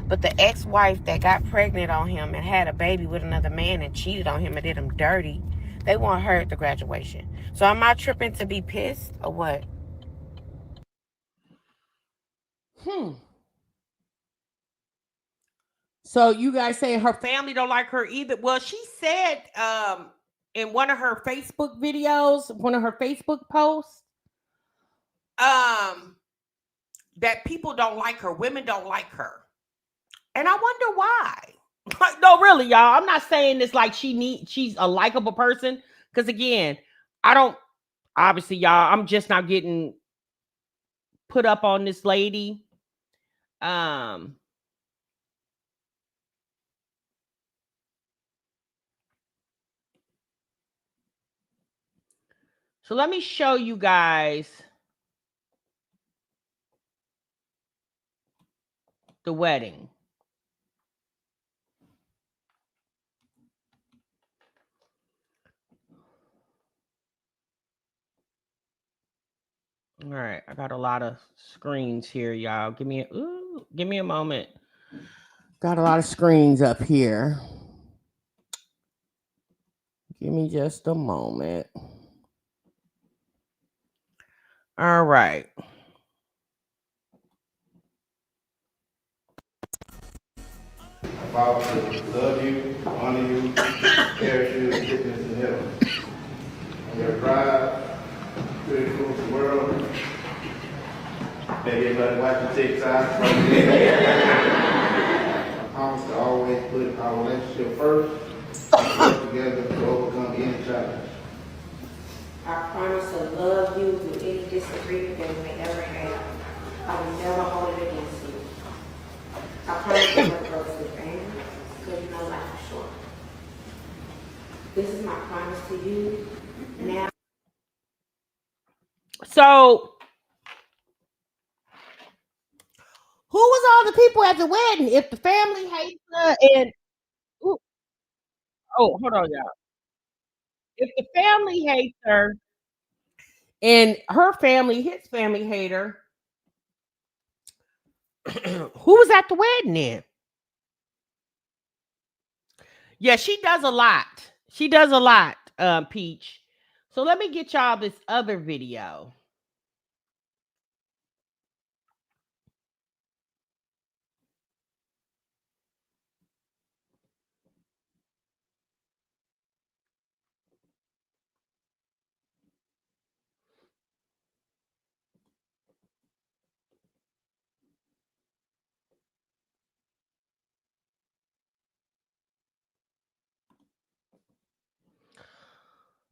But the ex-wife that got pregnant on him and had a baby with another man and cheated on him and did him dirty, they want her at the graduation. So am I tripping to be pissed or what? So you guys saying her family don't like her either? Well, she said in one of her Facebook videos, one of her Facebook posts, that people don't like her, women don't like her. And I wonder why. No, really, y'all. I'm not saying this like she's a likable person. Because again, I don't obviously, y'all, I'm just not getting put up on this lady. So let me show you guys the wedding. All right, I got a lot of screens here, y'all. Give me a moment. Got a lot of screens up here. Give me just a moment. All right. I vow to love you, honor you, cherish you in sickness and health. I'm your pride, critical of the world. Maybe everybody watching TikTok. I promise to always put our relationship first and work together to overcome any challenge. I promise to love you through any disagreement that we may ever have. I will never hold it against you. I promise to work closely with family, because you know life is short. This is my promise to you. Now. So, who was all the people at the wedding? If the family hates her and ooh, oh, hold on, y'all. If the family hates her and her family, his family hate her, who was at the wedding then? Yeah, she does a lot. She does a lot, Peach. So let me get y'all this other video.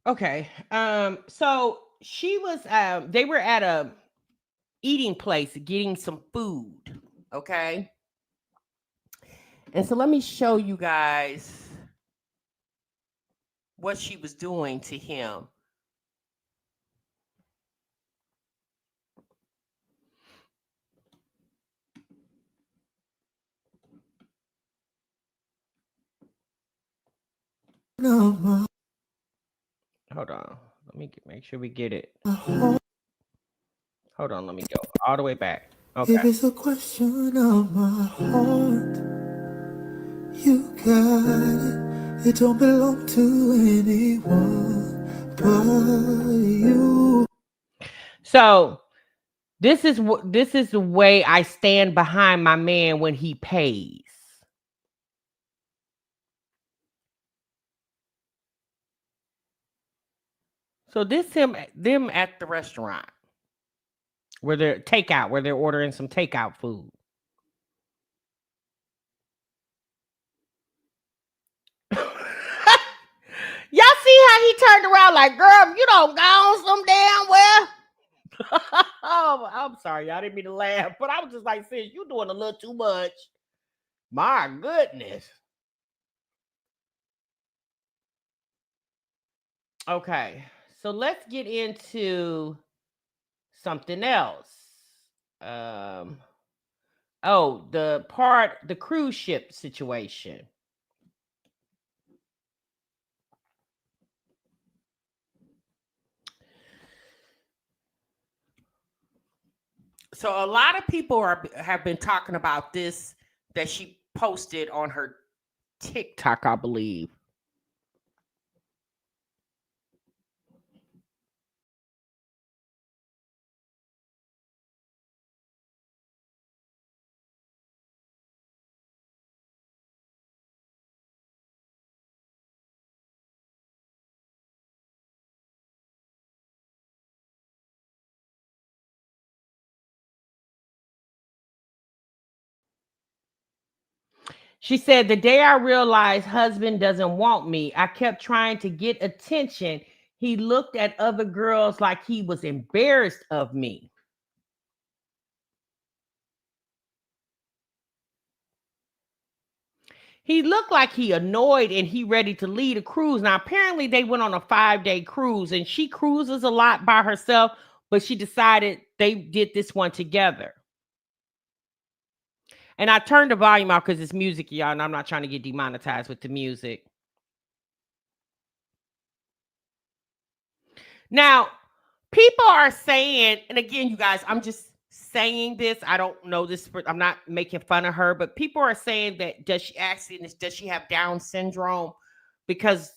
Okay. So she was they were at a eating place getting some food. Okay. And so let me show you guys what she was doing to him. No. Hold on. Let me make sure we get it. Hold on, let me go all the way back. Okay. If it's a question of my heart, you got it. It don't belong to anyone but you. So this is the way I stand behind my man when he pays. So this them at the restaurant where they're ordering some takeout food. Y'all see how he turned around like, girl, you don't go some damn well. Oh, I'm sorry, y'all didn't mean to laugh, but I was just like, sis, you doing a little too much. My goodness. Okay, so let's get into something else. The cruise ship situation. So a lot of people have been talking about this that she posted on her TikTok, I believe. She said, the day I realized husband doesn't want me, I kept trying to get attention. He looked at other girls like he was embarrassed of me. He looked like he annoyed and he ready to lead a cruise. Now, apparently they went on a 5-day cruise and she cruises a lot by herself, but she decided they did this one together. And I turned the volume out because it's music, y'all, and I'm not trying to get demonetized with the music. Now, people are saying, and again, you guys, I'm just saying this. I don't know this. I'm not making fun of her, but people are saying that does she have Down syndrome? Because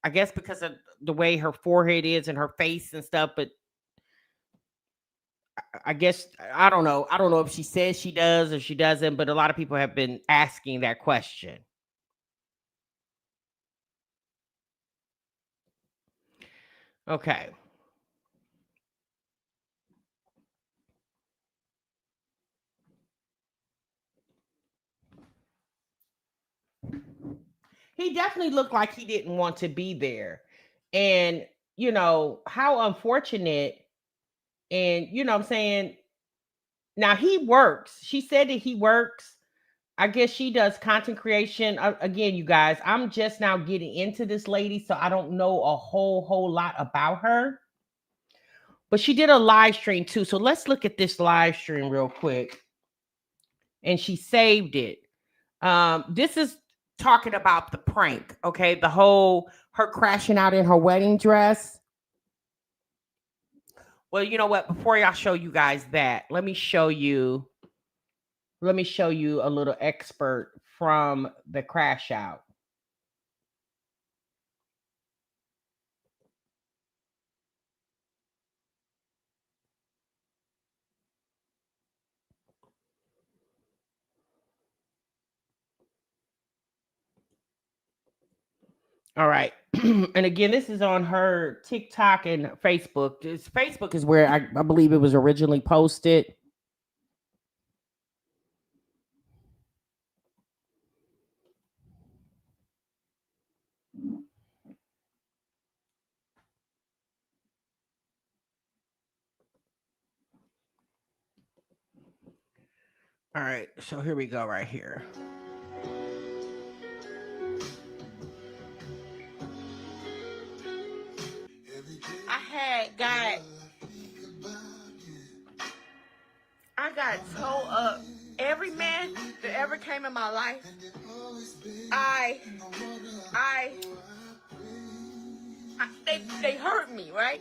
I guess because of the way her forehead is and her face and stuff. But I guess I don't know. I don't know if she says she does or she doesn't. But a lot of people have been asking that question. Okay. He definitely looked like he didn't want to be there. And, you know, how unfortunate. And, you know what I'm saying? Now he works. She said that he works. I guess she does content creation. Again, you guys, I'm just now getting into this lady, so I don't know a whole lot about her. But she did a live stream too. So let's look at this live stream real quick. And she saved it. This is talking about the prank, okay? The whole her crashing out in her wedding dress. Well, you know what? Before I show you guys that, let me show you a little expert from the crash out. All right. And again, this is on her TikTok and Facebook. Facebook is where I believe it was originally posted. All right. So here we go right here. I got told up. Every man that ever came in my life, they hurt me, right?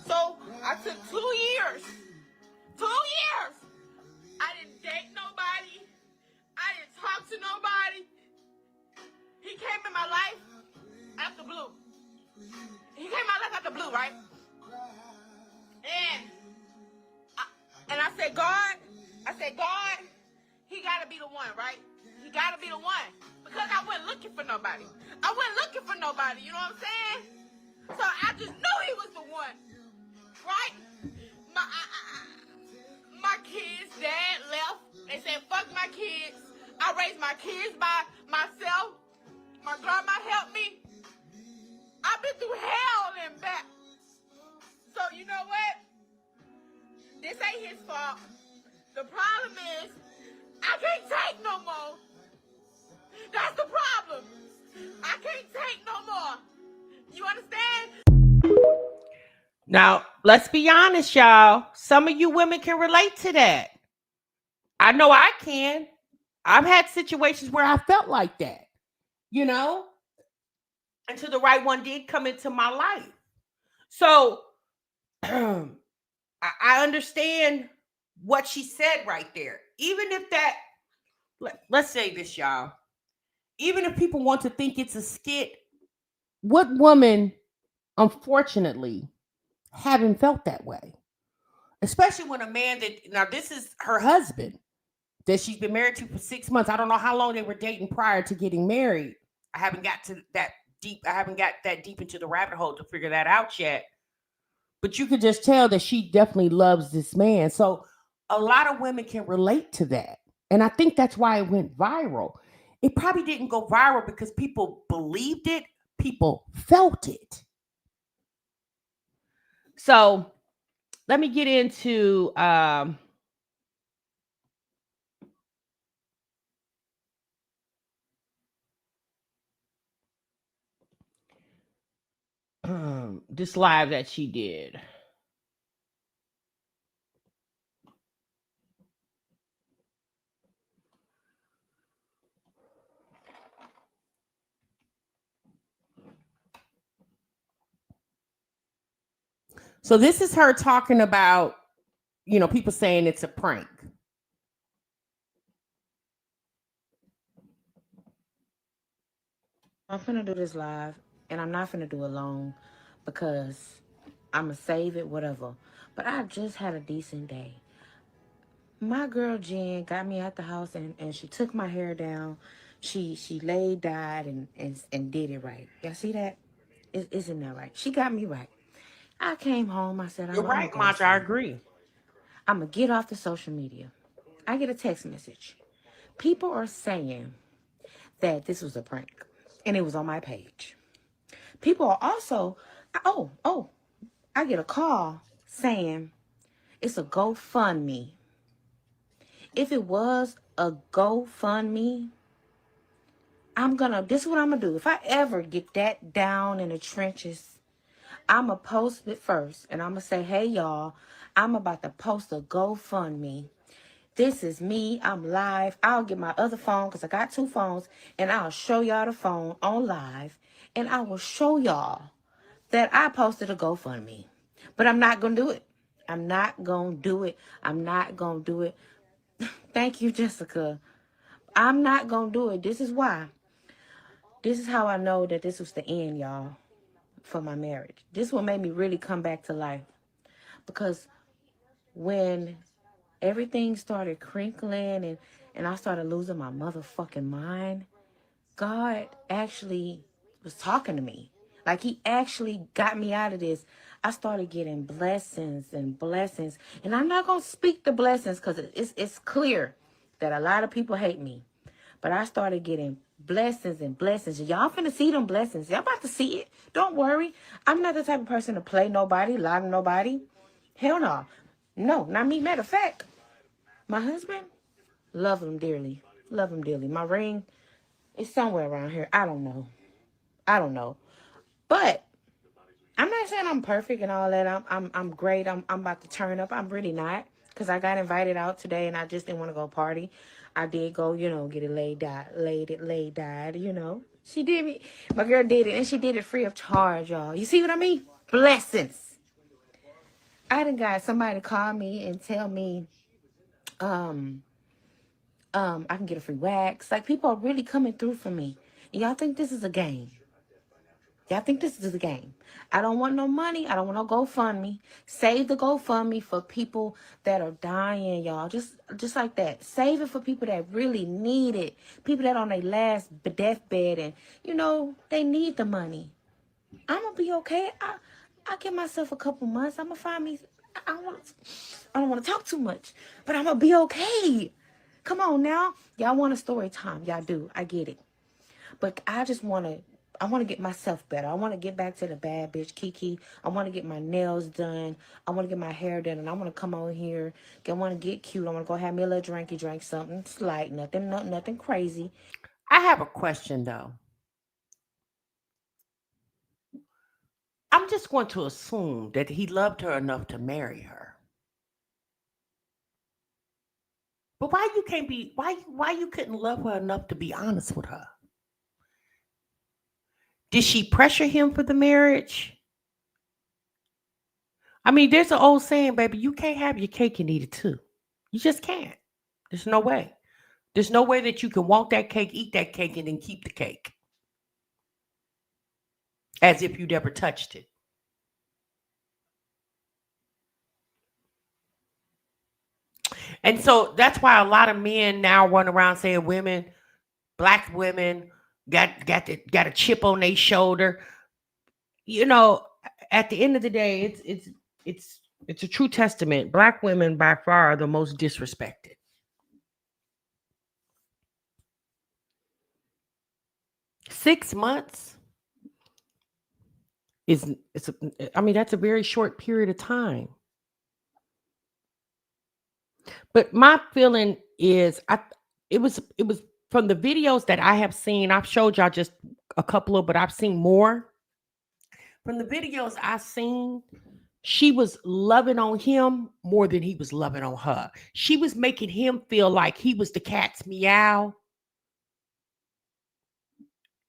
So I took 2 years. 2 years. I didn't date nobody. I didn't talk to nobody. He came in my life out the blue. Right? And I said, God, he got to be the one, right? He got to be the one. Because I wasn't looking for nobody. You know what I'm saying? So I just knew he was the one, right? My kids' dad left. They said, fuck my kids. I raised my kids by myself. My grandma helped me. I've been through hell and back. So you know what? This ain't his fault. The problem is, I can't take no more. That's the problem. I can't take no more. You understand? Now, let's be honest, y'all. Some of you women can relate to that. I know I can. I've had situations where I felt like that, you know, until the right one did come into my life. So I understand what she said right there. Even if that, let's say this, y'all. Even if people want to think it's a skit, what woman, unfortunately, haven't felt that way? Especially when a man now this is her husband that she's been married to for 6 months. I don't know how long they were dating prior to getting married. I haven't got that deep into the rabbit hole to figure that out yet. But you could just tell that she definitely loves this man. So a lot of women can relate to that. And I think that's why it went viral. It probably didn't go viral because people believed it, people felt it. So let me get into this live that she did. So this is her talking about, people saying it's a prank. I'm finna do this live, and I'm not finna do it long because I'ma save it, whatever. But I just had a decent day. My girl Jen got me at the house, and she took my hair down. She laid, dyed, and did it right. Y'all see that? Isn't that right? She got me right. I came home. I said, You're I'm right, gonna go to Maj. I sleep. agree. I'm gonna get off the social media. I get a text message. People are saying that this was a prank, and it was on my page. People are also, I get a call saying it's a GoFundMe. If it was a GoFundMe, this is what I'm gonna do. If I ever get that down in the trenches, I'm gonna post it first, and I'm gonna say, hey y'all, I'm about to post a GoFundMe. This is me. I'm live. I'll get my other phone because I got two phones, and I'll show y'all the phone on live, and I will show y'all that I posted a GoFundMe. But I'm not going to do it. I'm not going to do it. I'm not going to do it. Thank you, Jessica. I'm not going to do it. This is why. This is how I know that this was the end, y'all, for my marriage. This what made me really come back to life. Because when everything started crinkling and I started losing my motherfucking mind, God actually was talking to me. Like he actually got me out of this. I started getting blessings and blessings. And I'm not going to speak the blessings because it's clear that a lot of people hate me. But I started getting blessings and blessings. Y'all finna see them blessings. Y'all about to see it. Don't worry. I'm not the type of person to play nobody, lie to nobody. Hell no. No, not me. Matter of fact, my husband, love him dearly. Love him dearly. My ring is somewhere around here. I don't know. But I'm not saying I'm perfect and all that. I'm great. I'm about to turn up. I'm really not. Because I got invited out today and I just didn't want to go party. I did go, get it laid dyed. She did me. My girl did it and she did it free of charge, y'all. You see what I mean? Blessings. I done got somebody to call me and tell me, I can get a free wax. Like people are really coming through for me. And y'all think this is a game. Y'all think this is a game. I don't want no money. I don't want no GoFundMe. Save the GoFundMe for people that are dying, y'all. Just like that. Save it for people that really need it. People that on their last deathbed and, they need the money. I'm going to be okay. I give myself a couple months. I'm going to find me. I don't want to talk too much, but I'm going to be okay. Come on now. Y'all want a story time. Y'all do. I get it. But I want to get myself better. I want to get back to the bad bitch KEKE. I want to get my nails done. I want to get my hair done. And I want to come on here. I want to get cute. I want to go have me a little drink something slight. Nothing crazy. I have a question though. I'm just going to assume that he loved her enough to marry her. But why you couldn't love her enough to be honest with her? Did she pressure him for the marriage? I mean, there's an old saying, baby, you can't have your cake and eat it too. You just can't. There's no way. There's no way that you can want that cake, eat that cake, and then keep the cake. As if you never touched it. And so that's why a lot of men now run around saying black women got a chip on their shoulder. At the end of the day, it's a true testament. Black women by far are the most disrespected. 6 months I mean, that's a very short period of time. But my feeling is it was from the videos that I have seen. I've showed y'all just a couple of, but I've seen more. From the videos I've seen, she was loving on him more than he was loving on her. She was making him feel like he was the cat's meow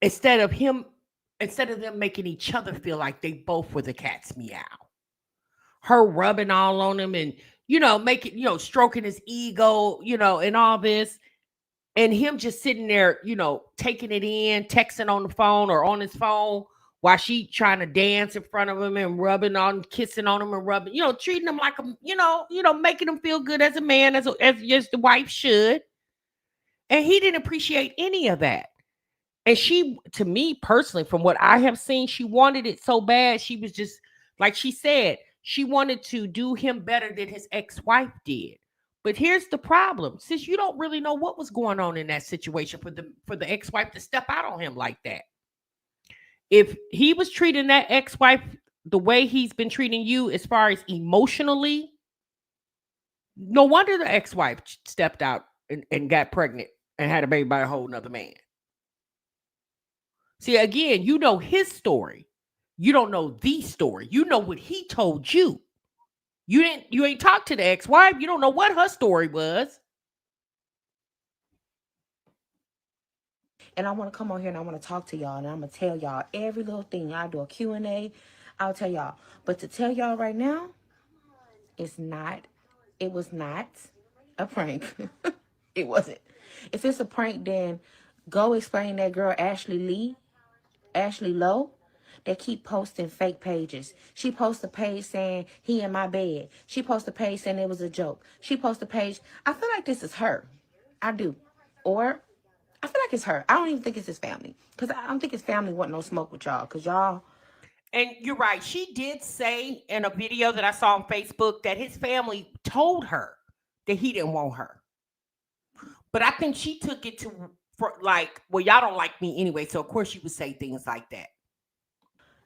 instead of them making each other feel like they both were the cat's meow. Her rubbing all on him and making, stroking his ego, and all this. And him just sitting there, taking it in, texting on the phone or on his phone while she trying to dance in front of him and rubbing on, kissing on him and rubbing, treating him like a, making him feel good as a man, as the wife should. And he didn't appreciate any of that. And she, to me personally, from what I have seen, she wanted it so bad. She was just, like she said, she wanted to do him better than his ex-wife did. But here's the problem. Since you don't really know what was going on in that situation for the ex-wife to step out on him like that. If he was treating that ex-wife the way he's been treating you as far as emotionally, no wonder the ex-wife stepped out and got pregnant and had a baby by a whole nother man. See, again, you know his story. You don't know the story. You know what he told you. You ain't talked to the ex-wife. You don't know what her story was. And I want to come on here and I want to talk to y'all and I'm going to tell y'all every little thing. I'll do a Q&A. I'll tell y'all. But to tell y'all right now, it was not a prank. It wasn't. If it's a prank, then go explain that girl Ashley Lowe. They keep posting fake pages. She posts a page saying he in my bed. She posts a page saying it was a joke. She posts a page. I feel like this is her. I do. Or I feel like it's her. I don't even think it's his family. Because I don't think his family want no smoke with y'all. Because y'all. And you're right. She did say in a video that I saw on Facebook that his family told her that he didn't want her. But I think she took it for like, well, y'all don't like me anyway. So of course she would say things like that.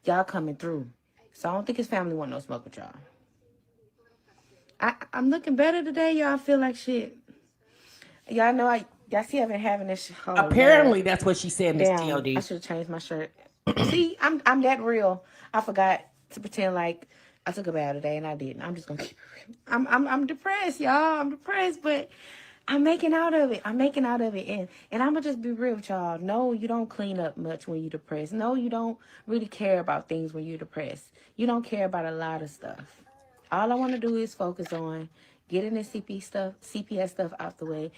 Y'all coming through. So I don't think his family want no smoke with y'all. I'm looking better today. Y'all feel like shit. Y'all know y'all see I've been having this. Apparently that's what she said, Miss TLD. I should have changed my shirt. See, I'm that real. I forgot to pretend like I took a bath today and I didn't. I'm just gonna keep it real. I'm depressed, y'all. I'm depressed, but I'm making out of it. And I'm gonna just be real with y'all. No, you don't clean up much when you're depressed. No, you don't really care about things when you're depressed. You don't care about a lot of stuff. All I want to do is focus on getting the CPS stuff out the way.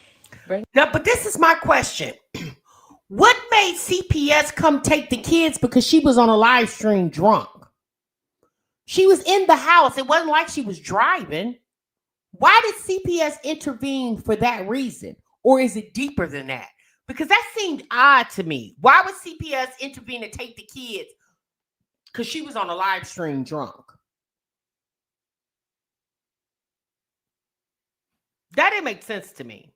Now, but this is my question. What made CPS come take the kids because she was on a live stream drunk? She was in the house. It wasn't like she was driving. Why did CPS intervene for that reason? Or is it deeper than that? Because that seemed odd to me. Why would CPS intervene and take the kids? Because she was on a live stream drunk. That didn't make sense to me.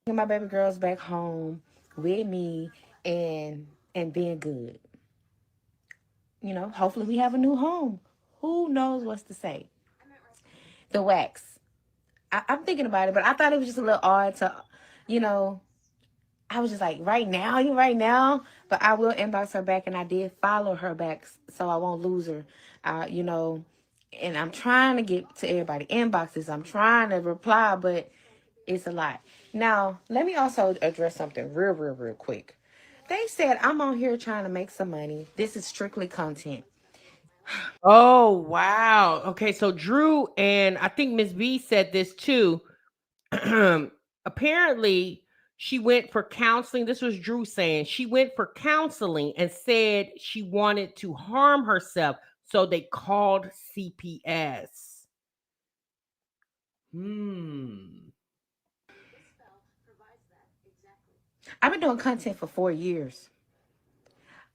My baby girls back home with me and being good. Hopefully we have a new home. Who knows what to say? The wax. I'm thinking about it, but I thought it was just a little odd to, I was just like, right now. But I will inbox her back, and I did follow her back, so I won't lose her. And I'm trying to get to everybody inboxes. I'm trying to reply, but it's a lot. Now, let me also address something real quick. They said I'm on here trying to make some money. This is strictly content. Oh, wow. Okay, so Drew and I think Ms. V said this too. Apparently, she went for counseling. This was Drew saying she went for counseling and said she wanted to harm herself. So they called CPS. I've been doing content for 4 years.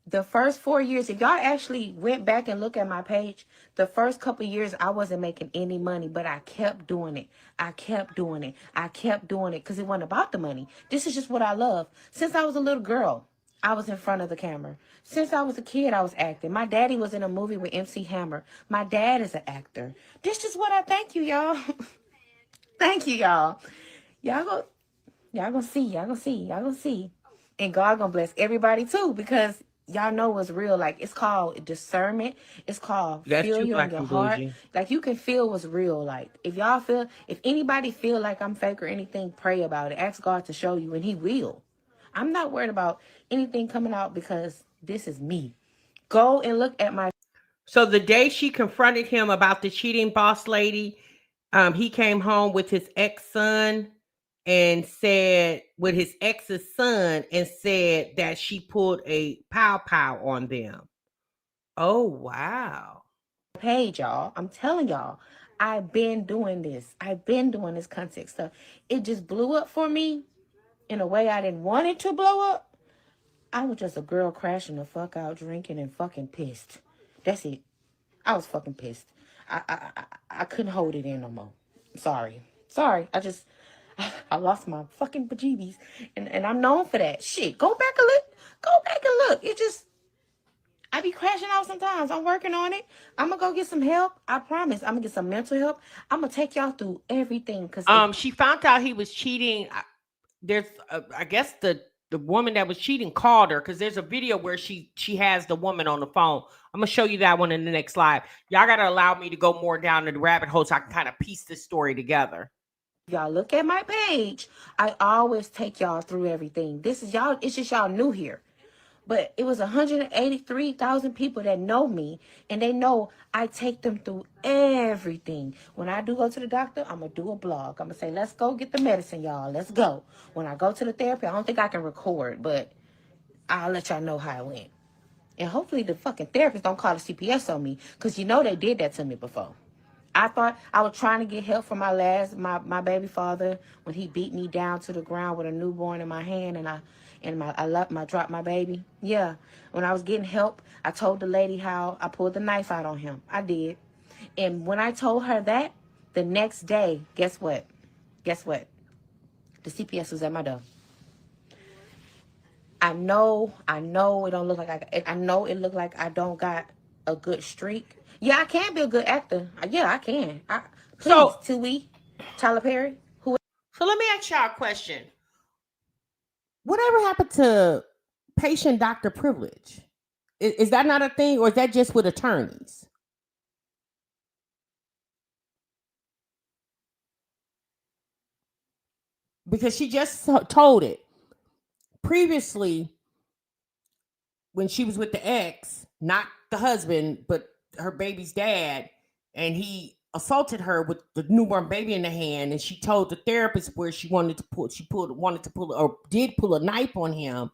The first 4 years, if y'all actually went back and look at my page, the first couple of years, I wasn't making any money, but I kept doing it. I kept doing it because it wasn't about the money. This is just what I love. Since I was a little girl, I was in front of the camera. Since I was a kid, I was acting. My daddy was in a movie with MC Hammer. My dad is an actor. This is what I thank you, y'all. Thank you, y'all. Y'all gonna see. Y'all gonna see. Y'all gonna see. And God gonna bless everybody too, because y'all know what's real. Like, it's called discernment. It's called That's feel too you in black your and heart. bougie. Like, you can feel what's real. Like, if anybody feel like I'm fake or anything, pray about it. Ask God to show you, and He will. I'm not worried about anything coming out, because this is me. Go and look at my. So the day she confronted him about the cheating boss lady, he came home with his ex-son and said, with his ex's son, and said that she pulled a pow on them. Oh, wow. Page, y'all. I'm telling y'all, I've been doing this. I've been doing this content stuff. It just blew up for me in a way I didn't want it to blow up. I was just a girl crashing the fuck out, drinking and fucking pissed. That's it. I was fucking pissed. I couldn't hold it in no more. Sorry. I lost my fucking bejeebies. And I'm known for that. Shit. Go back and look. Go back and look. It just, I be crashing out sometimes. I'm working on it. I'm gonna go get some help. I promise. I'm gonna get some mental help. I'm gonna take y'all through everything. She found out he was cheating. There's, I guess the woman that was cheating called her, because there's a video where she has the woman on the phone. I'm gonna show you that one in the next live. Y'all gotta allow me to go more down the rabbit hole so I can kind of piece this story together. Y'all look at my page. I always take y'all through everything. This is y'all. It's just y'all new here. But it was 183,000 people that know me, and they know I take them through everything. When I do go to the doctor, I'm going to do a blog. I'm going to say, let's go get the medicine, y'all. Let's go. When I go to the therapy, I don't think I can record, but I'll let y'all know how it went. And hopefully the fucking therapist don't call the CPS on me, because you know they did that to me before. I thought I was trying to get help from my baby father when he beat me down to the ground with a newborn in my hand, and I dropped my baby. Yeah. When I was getting help, I told the lady how I pulled the knife out on him. I did. And when I told her that, the next day, guess what? Guess what? The CPS was at my door. I know it don't look like I know it look like I don't got a good streak. Yeah, I can be a good actor. Yeah, I can. Please, Tui, Tyler Perry, who? So let me ask y'all a question. Whatever happened to patient doctor privilege? Is that not a thing, or is that just with attorneys? Because she just told it. Previously, when she was with the ex, not the husband, but her baby's dad, and he assaulted her with the newborn baby in the hand, and she told the therapist where she wanted to pull or did pull a knife on him,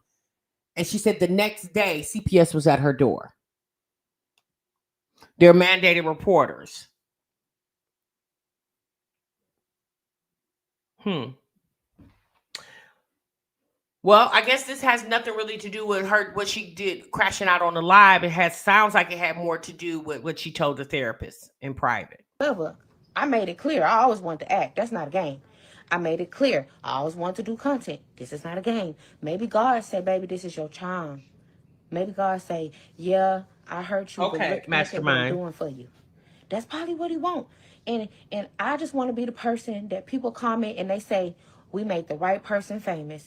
and she said the next day CPS was at her door. They're mandated reporters. Well, I guess this has nothing really to do with her, what she did crashing out on the live. Sounds like it had more to do with what she told the therapist in private. However, I made it clear. I always wanted to act. That's not a game. I made it clear. I always wanted to do content. This is not a game. Maybe God said, baby, this is your time. Maybe God say, yeah, I hurt you, Okay, but look mastermind. at what I'm doing for you. That's probably what he want. And I just want to be the person that people comment and they say, we made the right person famous.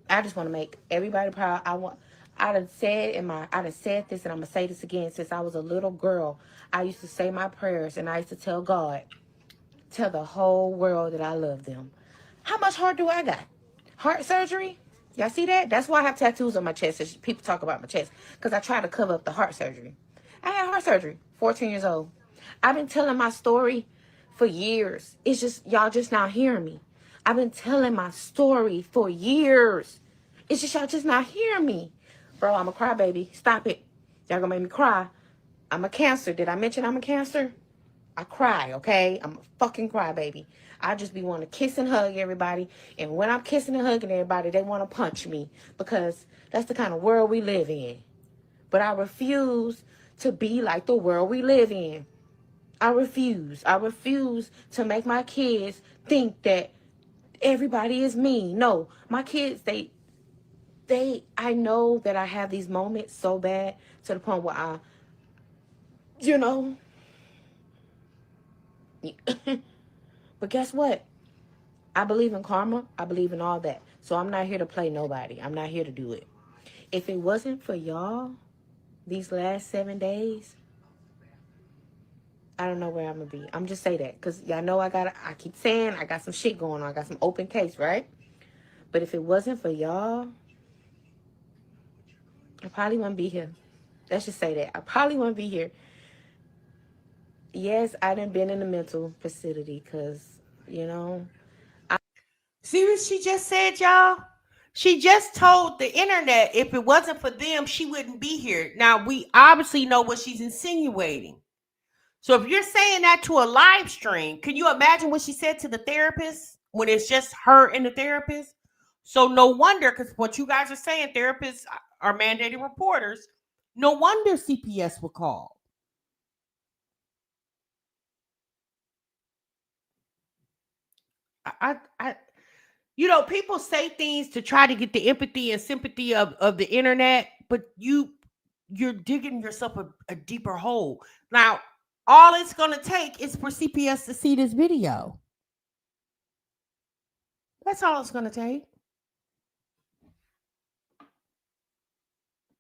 I just want to make everybody proud. I done said this, and I'm gonna say this again. Since I was a little girl, I used to say my prayers, and I used to tell God, tell the whole world that I love them. How much heart do I got? Heart surgery? Y'all see that? That's why I have tattoos on my chest. As people talk about my chest, because I try to cover up the heart surgery. I had heart surgery, 14 years old. I've been telling my story for years. It's just y'all just not hearing me. I've been telling my story for years. It's just y'all just not hearing me. Bro, I'm a crybaby. Stop it. Y'all gonna make me cry. I'm a Cancer. Did I mention I'm a Cancer? I cry, okay? I'm a fucking crybaby. I just be wanting to kiss and hug everybody. And when I'm kissing and hugging everybody, they want to punch me, because that's the kind of world we live in. But I refuse to be like the world we live in. I refuse. I refuse to make my kids think that everybody is mean. No, my kids, they I know that I have these moments so bad to the point where I, you know, but guess what? I believe in karma. I believe in all that. So I'm not here to play nobody. I'm not here to do it. If it wasn't for y'all, these last 7 days, I don't know where I'm gonna be. I'm just say that because y'all know I keep saying I got some shit going on. I got some open case, right? But if it wasn't for y'all, I probably wouldn't be here. Let's just say that. I probably wouldn't be here. Yes, I done been in a mental facility because, you know. See what she just said, y'all? She just told the internet if it wasn't for them, she wouldn't be here. Now, we obviously know what she's insinuating. So if you're saying that to a live stream, can you imagine what she said to the therapist when it's just her and the therapist? So no wonder, because what you guys are saying, therapists are mandated reporters. No wonder CPS will call. I people say things to try to get the empathy and sympathy of the internet, but you're digging yourself a deeper hole. Now, all it's gonna take is for CPS to see this video. That's all it's gonna take.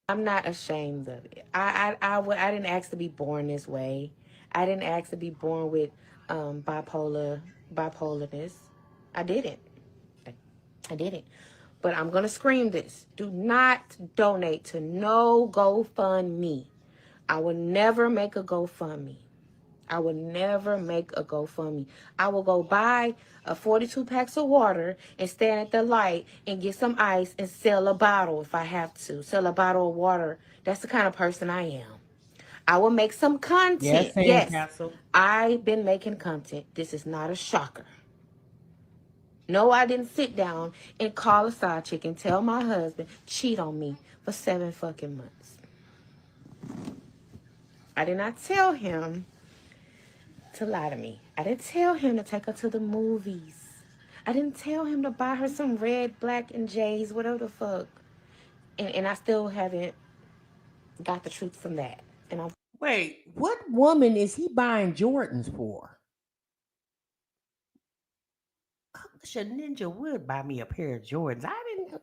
I'm not ashamed of it. I didn't ask to be born this way. I didn't ask to be born with bipolarness. I didn't. I didn't. But I'm gonna scream this. Do not donate to no GoFundMe. I will never make a GoFundMe. I will never make a GoFundMe. I will go buy a 42 packs of water and stand at the light and get some ice and sell a bottle if I have to. Sell a bottle of water. That's the kind of person I am. I will make some content. Yes, Castle. I've been making content. This is not a shocker. No, I didn't sit down and call a side chick and tell my husband cheat on me for 7 fucking months. I did not tell him to lie to me. I didn't tell him to take her to the movies. I didn't tell him to buy her some red, black, and J's, whatever the fuck. And I still haven't got the truth from that. And I'm Wait, what woman is he buying Jordans for? I wish a ninja would buy me a pair of Jordans. I didn't.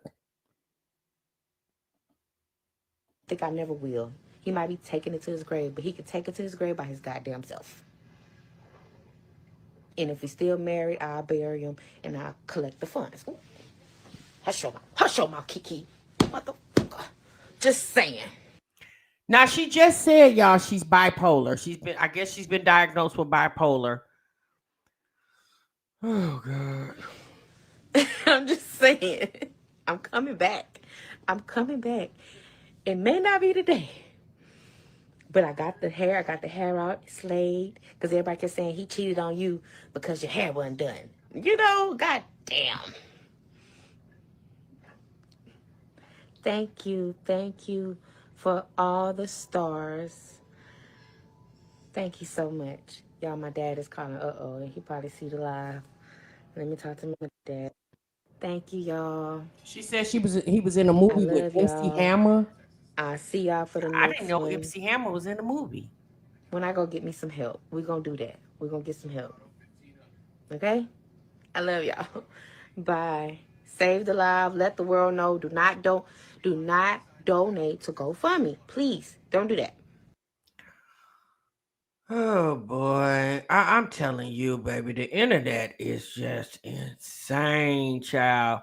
think I never will. He might be taking it to his grave, but he could take it to his grave by his goddamn self. And if he's still married, I'll bury him and I'll collect the funds. Ooh. Hush your mouth, Kiki. Motherfucker. Just saying. Now she just said, y'all, she's bipolar. I guess she's been diagnosed with bipolar. Oh God. I'm just saying. I'm coming back. It may not be today. But I got the hair out, slayed. Because everybody kept saying he cheated on you because your hair wasn't done. God damn. Thank you for all the stars. Thank you so much. Y'all, my dad is calling. And he probably see the live. Let me talk to my dad. Thank you, y'all. She said he was in a movie with MC Hammer. I'll see y'all for the next one. I didn't know MC Hammer was in the movie. When I go get me some help, we're going to do that. We're going to get some help. Okay? I love y'all. Bye. Save the live. Let the world know. Do not donate to GoFundMe. Please, don't do that. Oh boy, I'm telling you, baby, the internet is just insane, child.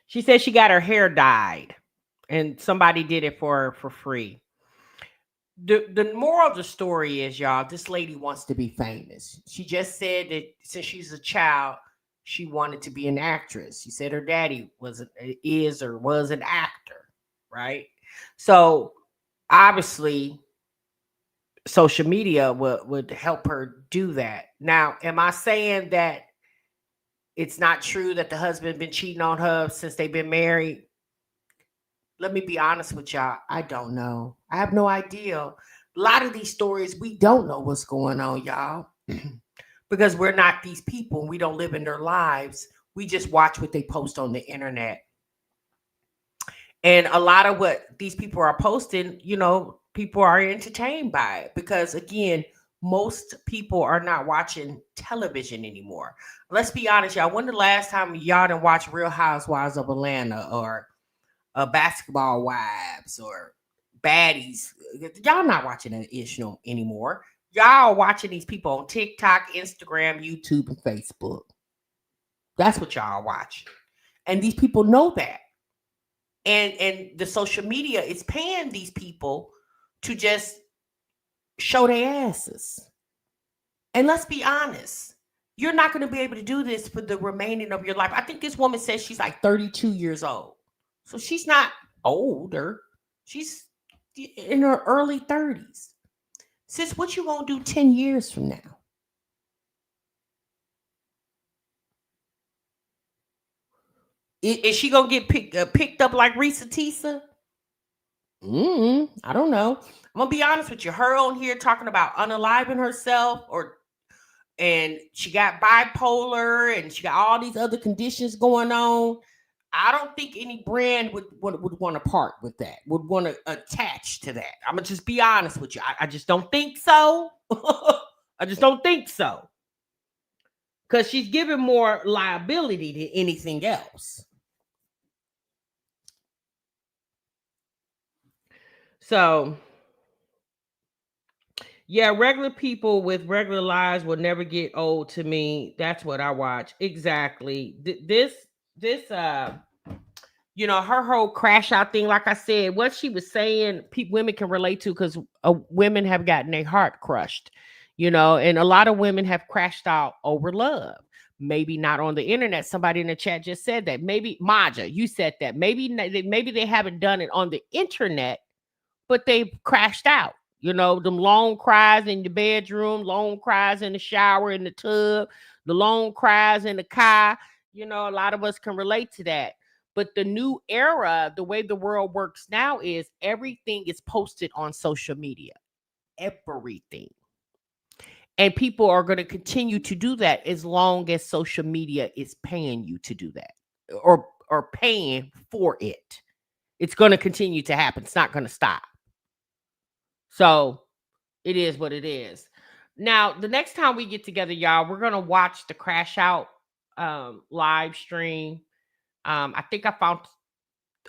She said she got her hair dyed, and somebody did it for her for free. The moral of the story is, y'all, this lady wants to be famous. She just said that since she's a child, she wanted to be an actress. She said her daddy was an actor, right? So obviously, social media would help her do that. Now, am I saying that it's not true that the husband been cheating on her since they've been married? Let me be honest with y'all. I don't know. I have no idea. A lot of these stories, we don't know what's going on, y'all. But because we're not these people. We don't live in their lives. We just watch what they post on the internet. And a lot of what these people are posting, people are entertained by it because, again, most people are not watching television anymore. Let's be honest, y'all. When the last time y'all done watch Real Housewives of Atlanta or Basketball Wives or Baddies? Y'all not watching that issue anymore. Y'all watching these people on TikTok, Instagram, YouTube, and Facebook. That's what y'all watch. And these people know that. And the social media is paying these people to just show their asses. And let's be honest, you're not going to be able to do this for the remaining of your life. I think this woman says she's like 32 years old. So she's not older. She's in her early 30s. Sis, what you going to do 10 years from now? Is she going to get picked up like Risa Tisa? I don't know. I'm going to be honest with you. Her on here talking about unaliving herself and she got bipolar and she got all these other conditions going on. I don't think any brand would want to part with that, would want to attach to that. I'm going to just be honest with you. I just don't think so. I just don't think so. Because she's giving more liability than anything else. So, yeah, regular people with regular lives will never get old to me. That's what I watch. Exactly. Her whole crash out thing, like I said, what she was saying, women can relate to because women have gotten their heart crushed, and a lot of women have crashed out over love. Maybe not on the internet. Somebody in the chat just said that. Maybe Maja, you said that. Maybe they haven't done it on the internet, but they've crashed out. Them long cries in the bedroom, long cries in the shower, in the tub, the long cries in the car. A lot of us can relate to that. But the new era, the way the world works now is everything is posted on social media. Everything. And people are going to continue to do that as long as social media is paying you to do that or paying for it. It's going to continue to happen. It's not going to stop. So it is what it is. Now, the next time we get together, y'all, we're going to watch the Crash Out live stream. I think I found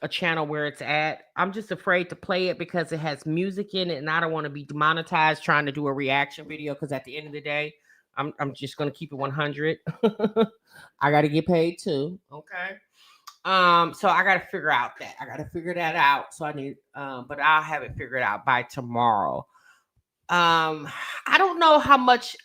a channel where it's at. I'm just afraid to play it because it has music in it and I don't want to be demonetized trying to do a reaction video because at the end of the day, I'm just going to keep it 100. I got to get paid too. Okay. So I got to figure out that. I got to figure that out. So I need, but I'll have it figured out by tomorrow. I don't know how much,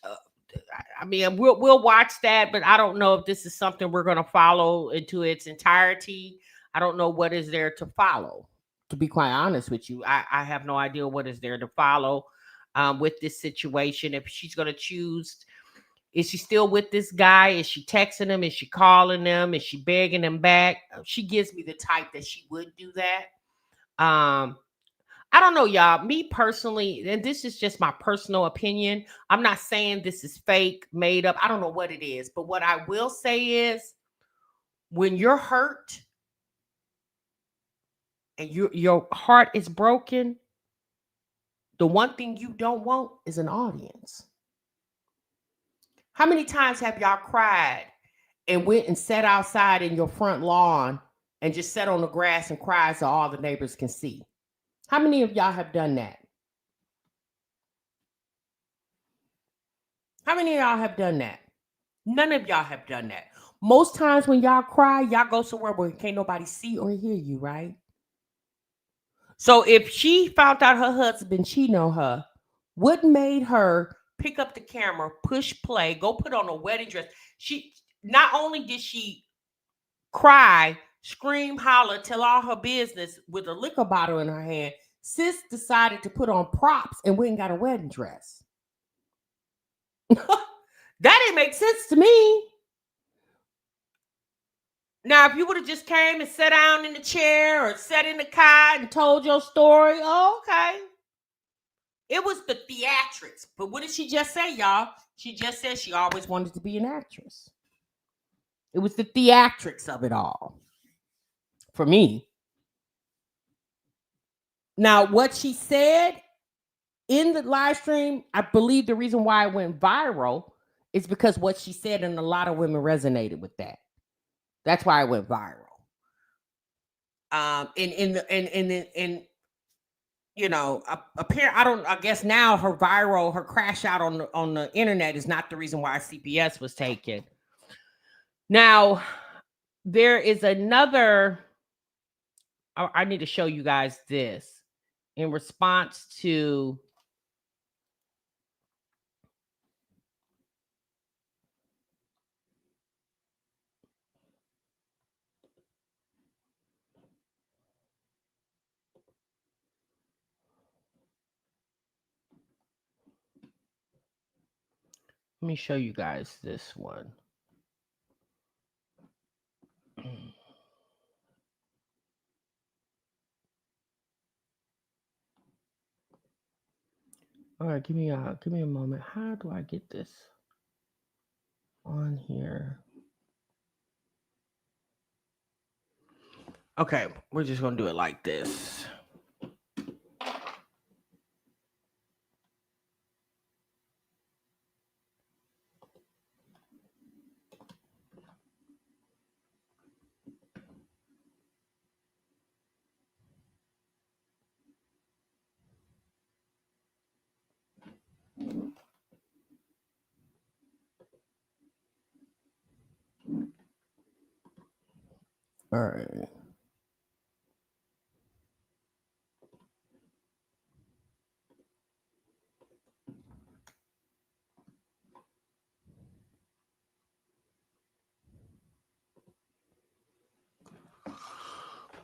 I mean, we'll watch that, but I don't know if this is something we're going to follow into its entirety. I don't know what is there to follow, to be quite honest with you. I have no idea what is there to follow with this situation. If she's going to choose, is she still with this guy? Is she texting him? Is she calling him? Is she begging him back? She gives me the type that she would do that. I don't know, y'all. Me personally, and this is just my personal opinion. I'm not saying this is fake, made up. I don't know what it is. But what I will say is when you're hurt and your heart is broken, the one thing you don't want is an audience. How many times have y'all cried and went and sat outside in your front lawn and just sat on the grass and cried so all the neighbors can see? How many of y'all have done that? How many of y'all have done that? None of y'all have done that. Most times when y'all cry, y'all go somewhere where can't nobody see or hear you, right? So if she found out her husband cheating on her, what made her pick up the camera, push play, go put on a wedding dress? She not only did she cry, scream, holler, tell all her business with a liquor bottle in her hand, sis decided to put on props and went and got a wedding dress. That didn't make sense to me. Now, if you would have just came and sat down in the chair or sat in the car and told your story, oh, okay. It was the theatrics. But what did she just say, y'all? She just said she always wanted to be an actress. It was the theatrics of it all for me. Now, what she said in the live stream, I believe the reason why it went viral is because what she said, and a lot of women resonated with that. That's why it went viral. You know, I guess now her crash out on the internet is not the reason why CPS was taken. Now, there is another, I need to show you guys this in response to let me show you guys this one. All right, give me a moment. How do I get this on here? Okay, we're just gonna do it like this. All right.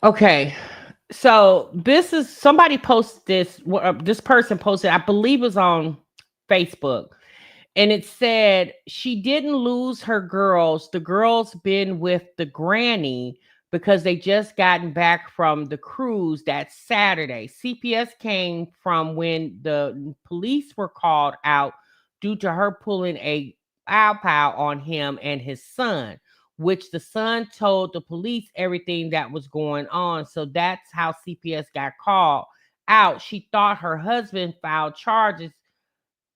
Okay, so this is somebody posted this. This person posted, I believe, it was on Facebook, and it said she didn't lose her girls. The girls been with the granny because they just gotten back from the cruise that Saturday. CPS came from when the police were called out due to her pulling a pow on him and his son, which the son told the police everything that was going on. So that's how CPS got called out. She thought her husband filed charges,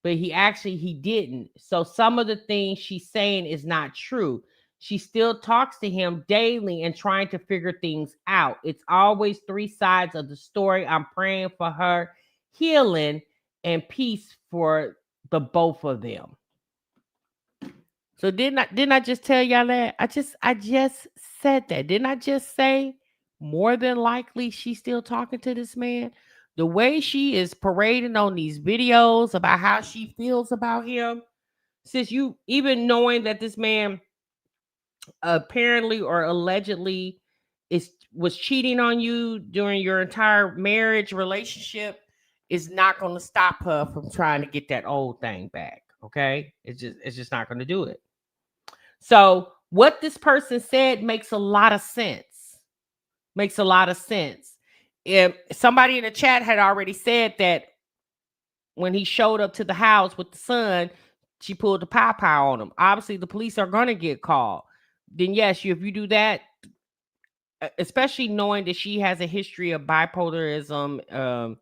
but he didn't. So some of the things she's saying is not true. She still talks to him daily and trying to figure things out. It's always three sides of the story. I'm praying for her healing and peace for the both of them. So didn't I just tell y'all that? I just said that. Didn't I just say more than likely she's still talking to this man? The way she is parading on these videos about how she feels about him, since you even knowing that this man apparently or allegedly was cheating on you during your entire marriage relationship, is not going to stop her from trying to get that old thing back. Okay, it's just not going to do it. So what this person said makes a lot of sense. Makes a lot of sense. If somebody in the chat had already said that when he showed up to the house with the son, she pulled the pow on him. Obviously, the police are going to get called. Then yes, if you do that, especially knowing that she has a history of bipolarism,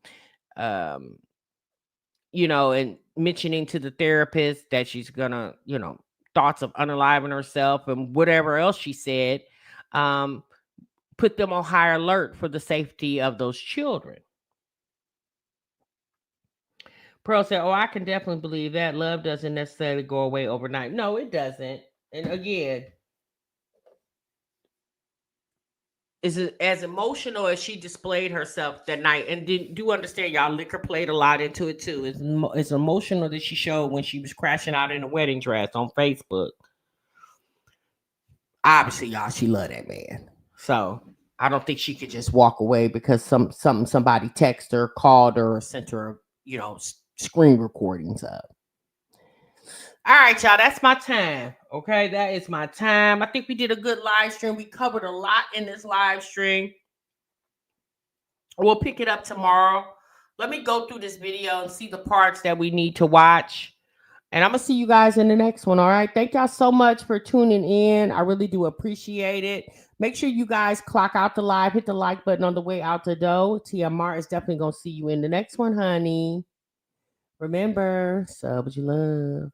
you know, and mentioning to the therapist that she's gonna, you know, thoughts of unaliving herself and whatever else she said, put them on high alert for the safety of those children. Pearl said, "Oh, I can definitely believe that. Love doesn't necessarily go away overnight." No, it doesn't. And again, is as emotional as she displayed herself that night, and do understand, y'all, liquor played a lot into it too. It's emotional that she showed when she was crashing out in a wedding dress on Facebook. Obviously, y'all, she loved that man. So I don't think she could just walk away because somebody texted her, called her, or sent her, you know, screen recordings of. All right, y'all, that's my time. Okay, that is my time. I think we did a good live stream. We covered a lot in this live stream. We'll pick it up tomorrow. Let me go through this video and see the parts that we need to watch. And I'm going to see you guys in the next one. All right. Thank y'all so much for tuning in. I really do appreciate it. Make sure you guys clock out the live. Hit the like button on the way out the door. TMR is definitely going to see you in the next one, honey. Remember, sub what you love.